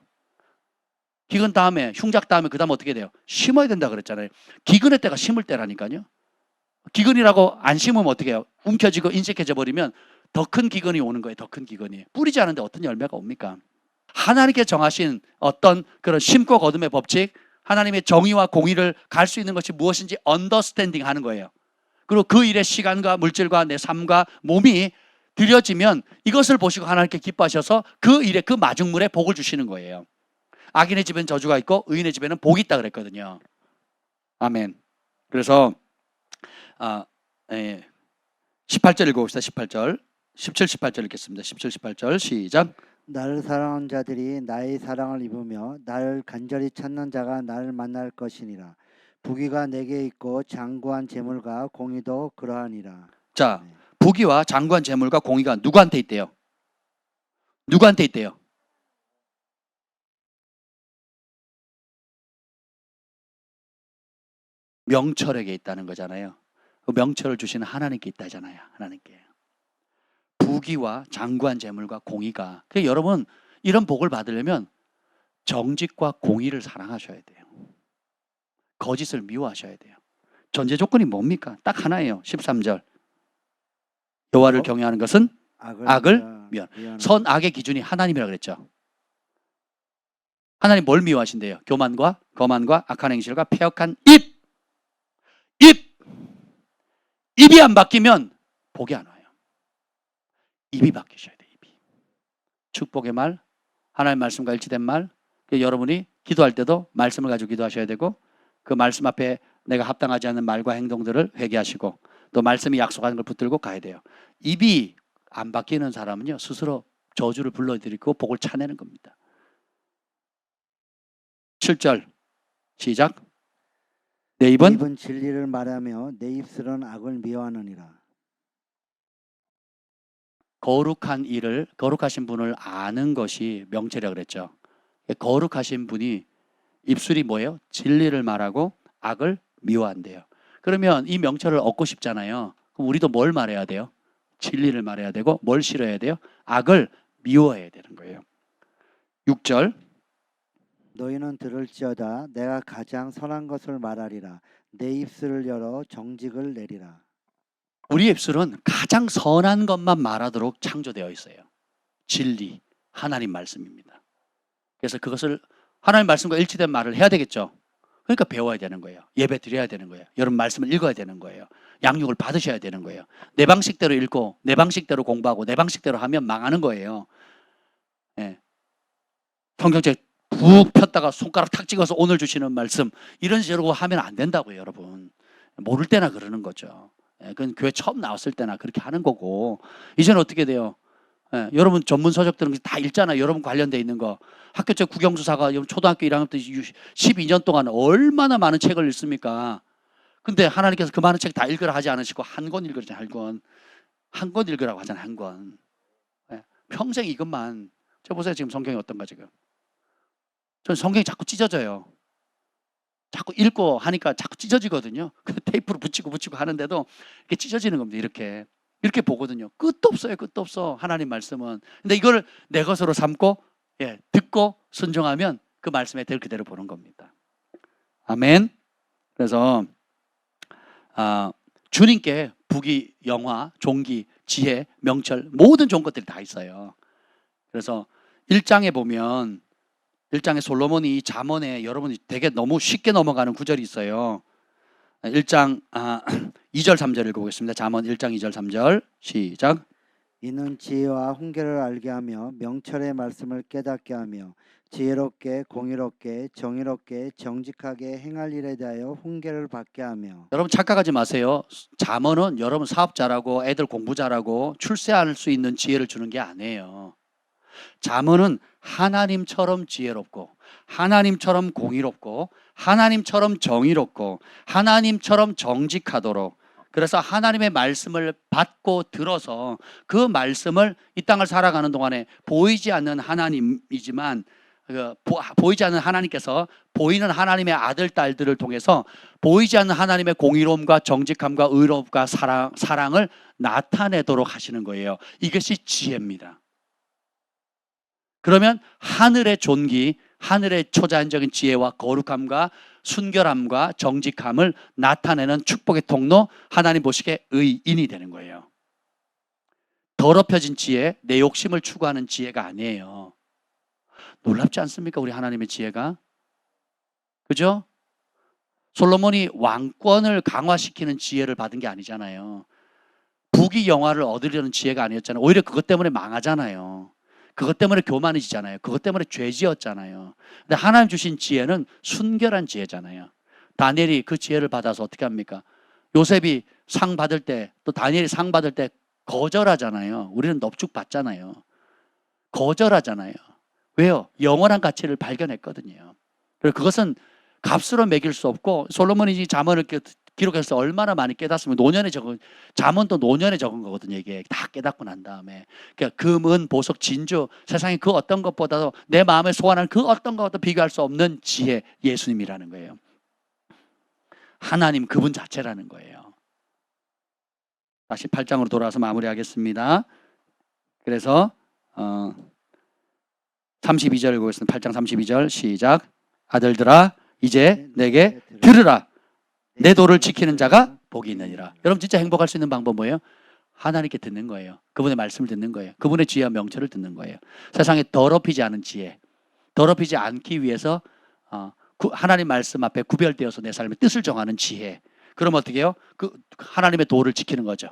기근 다음에, 흉작 다음에 그 다음에 어떻게 돼요? 심어야 된다 그랬잖아요. 기근회 때가 심을 때라니까요. 기근이라고 안 심으면 어떻게 해요? 움켜쥐고 인색해져 버리면 더 큰 기근이 오는 거예요. 더 큰 기근이. 뿌리지 않은데 어떤 열매가 옵니까? 하나님께 정하신 어떤 그런 심고 거둠의 법칙, 하나님의 정의와 공의를 갈 수 있는 것이 무엇인지 언더스탠딩 하는 거예요. 그리고 그 일의 시간과 물질과 내 삶과 몸이 들여지면 이것을 보시고 하나님께 기뻐하셔서 그 일에, 그 마중물에 복을 주시는 거예요. 악인의 집에는 저주가 있고 의인의 집에는 복이 있다 그랬거든요. 아멘. 그래서 18절 읽어봅시다. 18절. 17, 18절 읽겠습니다. 17, 18절 시작. 나를 사랑하는 자들이 나의 사랑을 입으며 나를 간절히 찾는 자가 나를 만날 것이니라. 부귀가 내게 있고 장구한 재물과 공의도 그러하니라. 자, 네. 부귀와 장구한 재물과 공의가 누구한테 있대요? 누구한테 있대요? 명철에게 있다는 거잖아요. 그 명철을 주시는 하나님께 있다잖아요. 하나님께. 부귀와 장구한 재물과 공의가. 그러니까 여러분, 이런 복을 받으려면 정직과 공의를 사랑하셔야 돼요. 거짓을 미워하셔야 돼요. 전제 조건이 뭡니까? 딱 하나예요. 13절. 여호와를 경외하는 것은 악을 미워하는. 선악의 기준이 하나님이라고 그랬죠. 하나님 뭘 미워하신대요? 교만과 거만과 악한 행실과 패역한 입. 입이 안 바뀌면 복이 안 와요. 입이 바뀌셔야 돼요. 입이. 축복의 말, 하나님의 말씀과 일치된 말. 여러분이 기도할 때도 말씀을 가지고 기도하셔야 되고, 그 말씀 앞에 내가 합당하지 않는 말과 행동들을 회개하시고, 또 말씀이 약속하는 걸 붙들고 가야 돼요. 입이 안 바뀌는 사람은요, 스스로 저주를 불러들이고 복을 차내는 겁니다. 7절 시작. 내 입은 진리를 말하며 내 입술은 악을 미워하느니라. 거룩한 일을, 거룩하신 분을 아는 것이 명철이라고 그랬죠. 거룩하신 분이 입술이 뭐예요? 진리를 말하고 악을 미워한대요. 그러면 이 명철을 얻고 싶잖아요. 그럼 우리도 뭘 말해야 돼요? 진리를 말해야 되고, 뭘 싫어해야 돼요? 악을 미워해야 되는 거예요. 6절. 너희는 들을지어다 내가 가장 선한 것을 말하리라. 내 입술을 열어 정직을 내리라. 우리 입술은 가장 선한 것만 말하도록 창조되어 있어요. 진리, 하나님 말씀입니다. 그래서 그것을 하나님 말씀과 일치된 말을 해야 되겠죠. 그러니까 배워야 되는 거예요. 예배 드려야 되는 거예요. 여러분 말씀을 읽어야 되는 거예요. 양육을 받으셔야 되는 거예요. 내 방식대로 읽고 내 방식대로 공부하고 내 방식대로 하면 망하는 거예요. 예. 성경책 푹 폈다가 손가락 탁 찍어서 오늘 주시는 말씀 이런 식으로 하면 안 된다고요. 여러분. 모를 때나 그러는 거죠. 예. 그건 교회 처음 나왔을 때나 그렇게 하는 거고, 이제는 어떻게 돼요? 예, 여러분 전문 서적들은 다 읽잖아요. 여러분 관련돼 있는 거. 학교적 국영수사가 초등학교 1학년 때 12년 동안 얼마나 많은 책을 읽습니까? 근데 하나님께서 그 많은 책 다 읽으라 하지 않으시고 한 권 읽으라잖아요. 한 권. 한 권 읽으라고 하잖아요. 한 권. 예, 평생 이것만. 저 보세요. 지금 성경이 어떤가 지금. 전 성경이 자꾸 찢어져요. 자꾸 읽고 하니까 자꾸 찢어지거든요. 그 테이프로 붙이고 하는데도 이렇게 찢어지는 겁니다. 이렇게 보거든요. 끝도 없어요. 끝도 없어. 하나님 말씀은. 근데 이걸 내 것으로 삼고 듣고 순종하면 그 말씀에 될 그대로 보는 겁니다. 아멘. 그래서 주님께 부귀, 영화, 종기, 지혜, 명철 모든 좋은 것들이 다 있어요. 그래서 1장에 보면 1장에 솔로몬이 잠언에 여러분이 되게 너무 쉽게 넘어가는 구절이 있어요. 1장 2절 3절 읽어보겠습니다. 잠언 1장 2절 3절 시작. 이는 지혜와 훈계를 알게 하며 명철의 말씀을 깨닫게 하며 지혜롭게 공의롭게 정의롭게 정직하게 행할 일에 대하여 훈계를 받게 하며. 여러분 착각하지 마세요. 잠언은 여러분 사업 잘하고 애들 공부 잘하고 출세할 수 있는 지혜를 주는 게 아니에요. 잠언은 하나님처럼 지혜롭고 하나님처럼 공의롭고 하나님처럼 정의롭고 하나님처럼 정직하도록, 그래서 하나님의 말씀을 받고 들어서 그 말씀을 이 땅을 살아가는 동안에 보이지 않는 하나님이지만 보이지 않는 하나님께서 보이는 하나님의 아들 딸들을 통해서 보이지 않는 하나님의 공의로움과 정직함과 의로움과 사랑을 나타내도록 하시는 거예요. 이것이 지혜입니다. 그러면 하늘의 존귀, 하늘의 초자연적인 지혜와 거룩함과 순결함과 정직함을 나타내는 축복의 통로, 하나님 보시기에 의인이 되는 거예요. 더럽혀진 지혜, 내 욕심을 추구하는 지혜가 아니에요. 놀랍지 않습니까? 우리 하나님의 지혜가. 그죠? 솔로몬이 왕권을 강화시키는 지혜를 받은 게 아니잖아요. 부귀 영화를 얻으려는 지혜가 아니었잖아요. 오히려 그것 때문에 망하잖아요. 그것 때문에 교만해지잖아요. 그것 때문에 죄 지었잖아요. 근데 하나님 주신 지혜는 순결한 지혜잖아요. 다니엘이 그 지혜를 받아서 어떻게 합니까? 요셉이 상 받을 때, 또 다니엘이 상 받을 때 거절하잖아요. 우리는 넙죽 받잖아요. 거절하잖아요. 왜요? 영원한 가치를 발견했거든요. 그래서 그것은 값으로 매길 수 없고, 솔로몬이 잠언을 기록해서 얼마나 많이 깨닫으면 노년에 적은, 잠언도 노년에 적은 거거든요. 이게 다 깨닫고 난 다음에. 그러니까 금, 은, 보석, 진주, 세상에 그 어떤 것보다도 내 마음에 소원하는 그 어떤 것과도 비교할 수 없는 지혜, 예수님이라는 거예요. 하나님 그분 자체라는 거예요. 다시 8장으로 돌아와서 마무리하겠습니다. 그래서 32절 읽겠습니다. 8장 32절 시작. 아들들아 이제 내게 들으라. 내 도를 지키는 자가 복이 있느니라. 여러분 진짜 행복할 수 있는 방법 뭐예요? 하나님께 듣는 거예요. 그분의 말씀을 듣는 거예요. 그분의 지혜와 명철을 듣는 거예요. 세상에 더럽히지 않은 지혜, 더럽히지 않기 위해서 하나님 말씀 앞에 구별되어서 내 삶의 뜻을 정하는 지혜. 그럼 어떻게 해요? 그 하나님의 도를 지키는 거죠.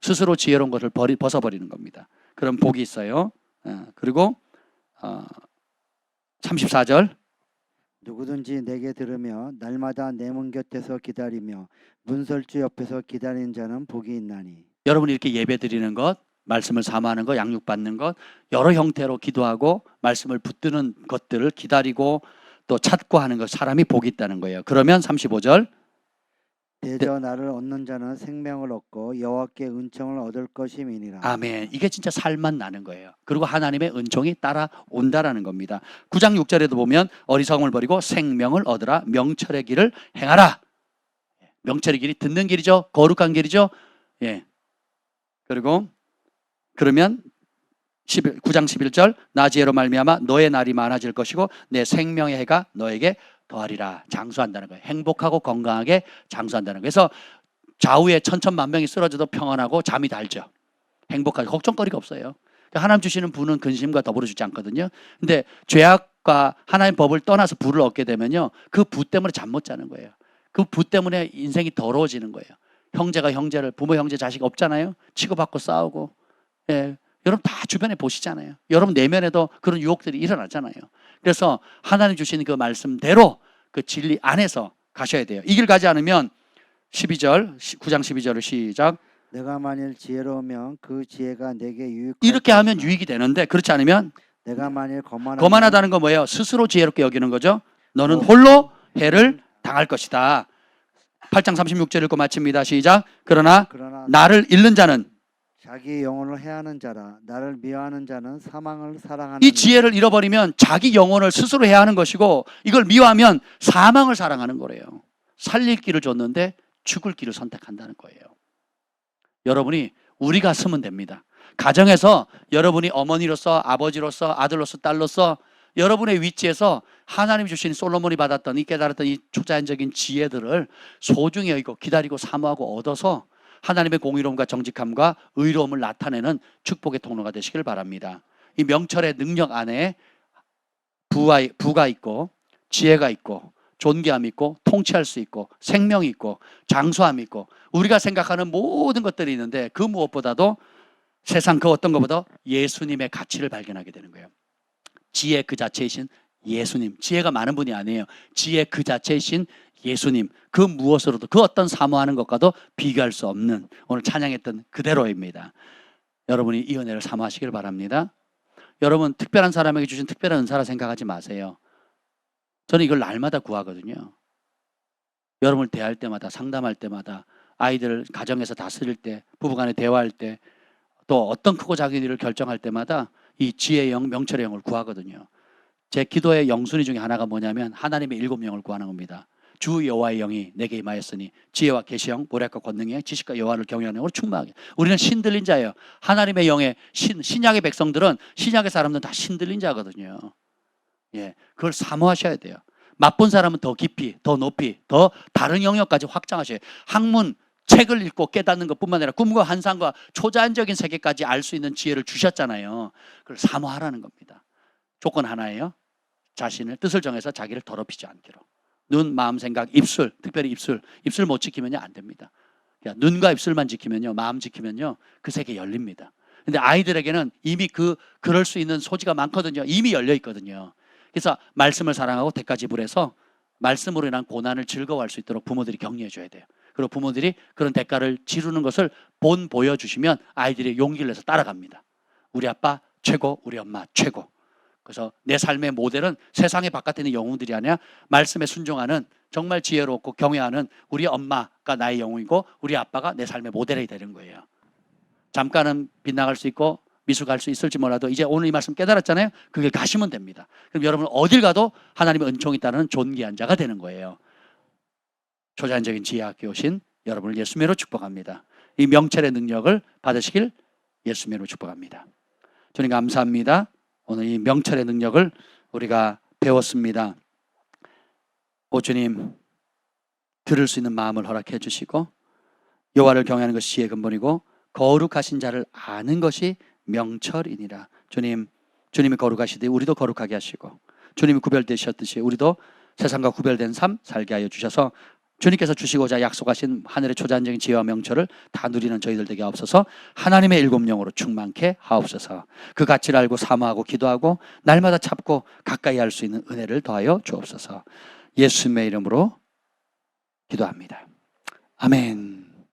스스로 지혜로운 것을 벗어버리는 겁니다. 그럼 복이 있어요. 그리고 34절 누구든지 내게 들으며 날마다 내 문 곁에서 기다리며 문설주 옆에서 기다리는 자는 복이 있나니. 여러분이 이렇게 예배 드리는 것, 말씀을 사모하는 것, 양육받는 것, 여러 형태로 기도하고 말씀을 붙드는 것들을 기다리고 또 찾고 하는 것, 사람이 복이 있다는 거예요. 그러면 35절 대저 나를 얻는 자는 생명을 얻고 여호와께 은총을 얻을 것임이니라. 아멘. 이게 진짜 살만 나는 거예요. 그리고 하나님의 은총이 따라온다라는 겁니다. 9장 6절에도 보면 어리석음을 버리고 생명을 얻으라. 명철의 길을 행하라. 명철의 길이 듣는 길이죠. 거룩한 길이죠. 예. 그리고 그러면 9장 11절 나 지혜로 말미암아 너의 날이 많아질 것이고 내 생명의 해가 너에게 더하리라. 장수한다는 거예요. 행복하고 건강하게 장수한다는 거예요. 그래서 좌우에 천천만명이 쓰러져도 평안하고 잠이 달죠. 행복하게 걱정거리가 없어요. 하나님 주시는 부는 근심과 더불어 주지 않거든요. 근데 죄악과 하나님 법을 떠나서 부를 얻게 되면요, 그 부 때문에 잠 못 자는 거예요. 그 부 때문에 인생이 더러워지는 거예요. 형제가 형제를, 부모 형제 자식 없잖아요. 치고받고 싸우고. 예. 여러분 다 주변에 보시잖아요. 여러분 내면에도 그런 유혹들이 일어나잖아요. 그래서 하나님 주시는 그 말씀대로 그 진리 안에서 가셔야 돼요. 이 길 가지 않으면 12절, 9장 12절을 시작. 내가 만일 지혜로우면 그 지혜가 내게 유익할 이렇게 하면 것이나 유익이 되는데 그렇지 않으면 내가 만일 거만하다는 건 뭐예요? 스스로 지혜롭게 여기는 거죠. 너는 홀로 해를 당할 것이다. 8장 36절 읽고 마칩니다. 시작. 그러나 나를 잃는 자는 자기 영혼을 해하는 자라. 나를 미워하는 자는 사망을 사랑하는 이 지혜를 잃어버리면 자기 영혼을 스스로 해야 하는 것이고, 이걸 미워하면 사망을 사랑하는 거래요. 살릴 길을 줬는데 죽을 길을 선택한다는 거예요. 여러분이 우리가 쓰면 됩니다. 가정에서 여러분이 어머니로서, 아버지로서, 아들로서, 딸로서 여러분의 위치에서 하나님이 주신 솔로몬이 받았던 이 깨달았던 이 초자연적인 지혜들을 소중히 여기고 기다리고 사모하고 얻어서 하나님의 공의로움과 정직함과 의로움을 나타내는 축복의 통로가 되시길 바랍니다. 이 명철의 능력 안에 부가 있고 지혜가 있고 존귀함이 있고 통치할 수 있고 생명이 있고 장수함이 있고 우리가 생각하는 모든 것들이 있는데, 그 무엇보다도 세상 그 어떤 것보다 예수님의 가치를 발견하게 되는 거예요. 지혜 그 자체이신 예수님, 지혜가 많은 분이 아니에요. 지혜 그 자체이신 예수님, 그 무엇으로도, 그 어떤 사모하는 것과도 비교할 수 없는, 오늘 찬양했던 그대로입니다. 여러분이 이 은혜를 사모하시길 바랍니다. 여러분, 특별한 사람에게 주신 특별한 은사라 생각하지 마세요. 저는 이걸 날마다 구하거든요. 여러분을 대할 때마다, 상담할 때마다, 아이들 가정에서 다스릴 때, 부부간에 대화할 때, 또 어떤 크고 작은 일을 결정할 때마다 이 지혜의 영, 명철의 영을 구하거든요. 제 기도의 영순위 중에 하나가 뭐냐면 하나님의 7영을 구하는 겁니다. 주 여호와의 영이 내게 임하였으니 지혜와 계시영, 보략과 권능의 지식과 여호와를 경외하는 영으로 충만하게. 우리는 신들린 자예요. 하나님의 영의 신약의 백성들은, 신약의 사람들은 다 신들린 자거든요. 예, 그걸 사모하셔야 돼요. 맛본 사람은 더 깊이, 더 높이, 더 다른 영역까지 확장하셔야 돼요. 학문, 책을 읽고 깨닫는 것뿐만 아니라 꿈과 환상과 초자연적인 세계까지 알 수 있는 지혜를 주셨잖아요. 그걸 사모하라는 겁니다. 조건 하나예요. 자신의 뜻을 정해서 자기를 더럽히지 않기로. 눈, 마음, 생각, 입술, 특별히 입술 못 지키면요 안 됩니다. 눈과 입술만 지키면요, 마음 지키면요, 그 세계 열립니다. 근데 아이들에게는 이미 그럴 수 있는 소지가 많거든요. 이미 열려 있거든요. 그래서 말씀을 사랑하고 대가 지불해서 말씀으로 인한 고난을 즐거워할 수 있도록 부모들이 격려해 줘야 돼요. 그리고 부모들이 그런 대가를 치르는 것을 보여주시면 아이들이 용기를 내서 따라갑니다. 우리 아빠 최고, 우리 엄마 최고. 그래서 내 삶의 모델은 세상의 바깥에 있는 영웅들이 아니라 말씀에 순종하는, 정말 지혜롭고 경외하는 우리 엄마가 나의 영웅이고 우리 아빠가 내 삶의 모델이 되는 거예요. 잠깐은 빗나갈 수 있고 미술 갈 수 있을지 몰라도 이제 오늘 이 말씀 깨달았잖아요. 그 길 가시면 됩니다. 그럼 여러분 어딜 가도 하나님의 은총이 따르는 존귀한 자가 되는 거예요. 초자연적인 지혜 학교에 오신 여러분을 예수님으로 축복합니다. 이 명철의 능력을 받으시길 예수님으로 축복합니다. 주님 감사합니다. 오늘 이 명철의 능력을 우리가 배웠습니다. 오 주님, 들을 수 있는 마음을 허락해 주시고 여호와를 경외하는 것이 지혜의 근본이고 거룩하신 자를 아는 것이 명철이니라. 주님, 주님이 거룩하시되 우리도 거룩하게 하시고 주님이 구별되셨듯이 우리도 세상과 구별된 삶 살게 하여 주셔서 주님께서 주시고자 약속하신 하늘의 초자연적인 지혜와 명철을 다 누리는 저희들 되게 하옵소서. 하나님의 7영으로 충만케 하옵소서. 그 가치를 알고 사모하고 기도하고 날마다 찾고 가까이 할 수 있는 은혜를 더하여 주옵소서. 예수님의 이름으로 기도합니다. 아멘.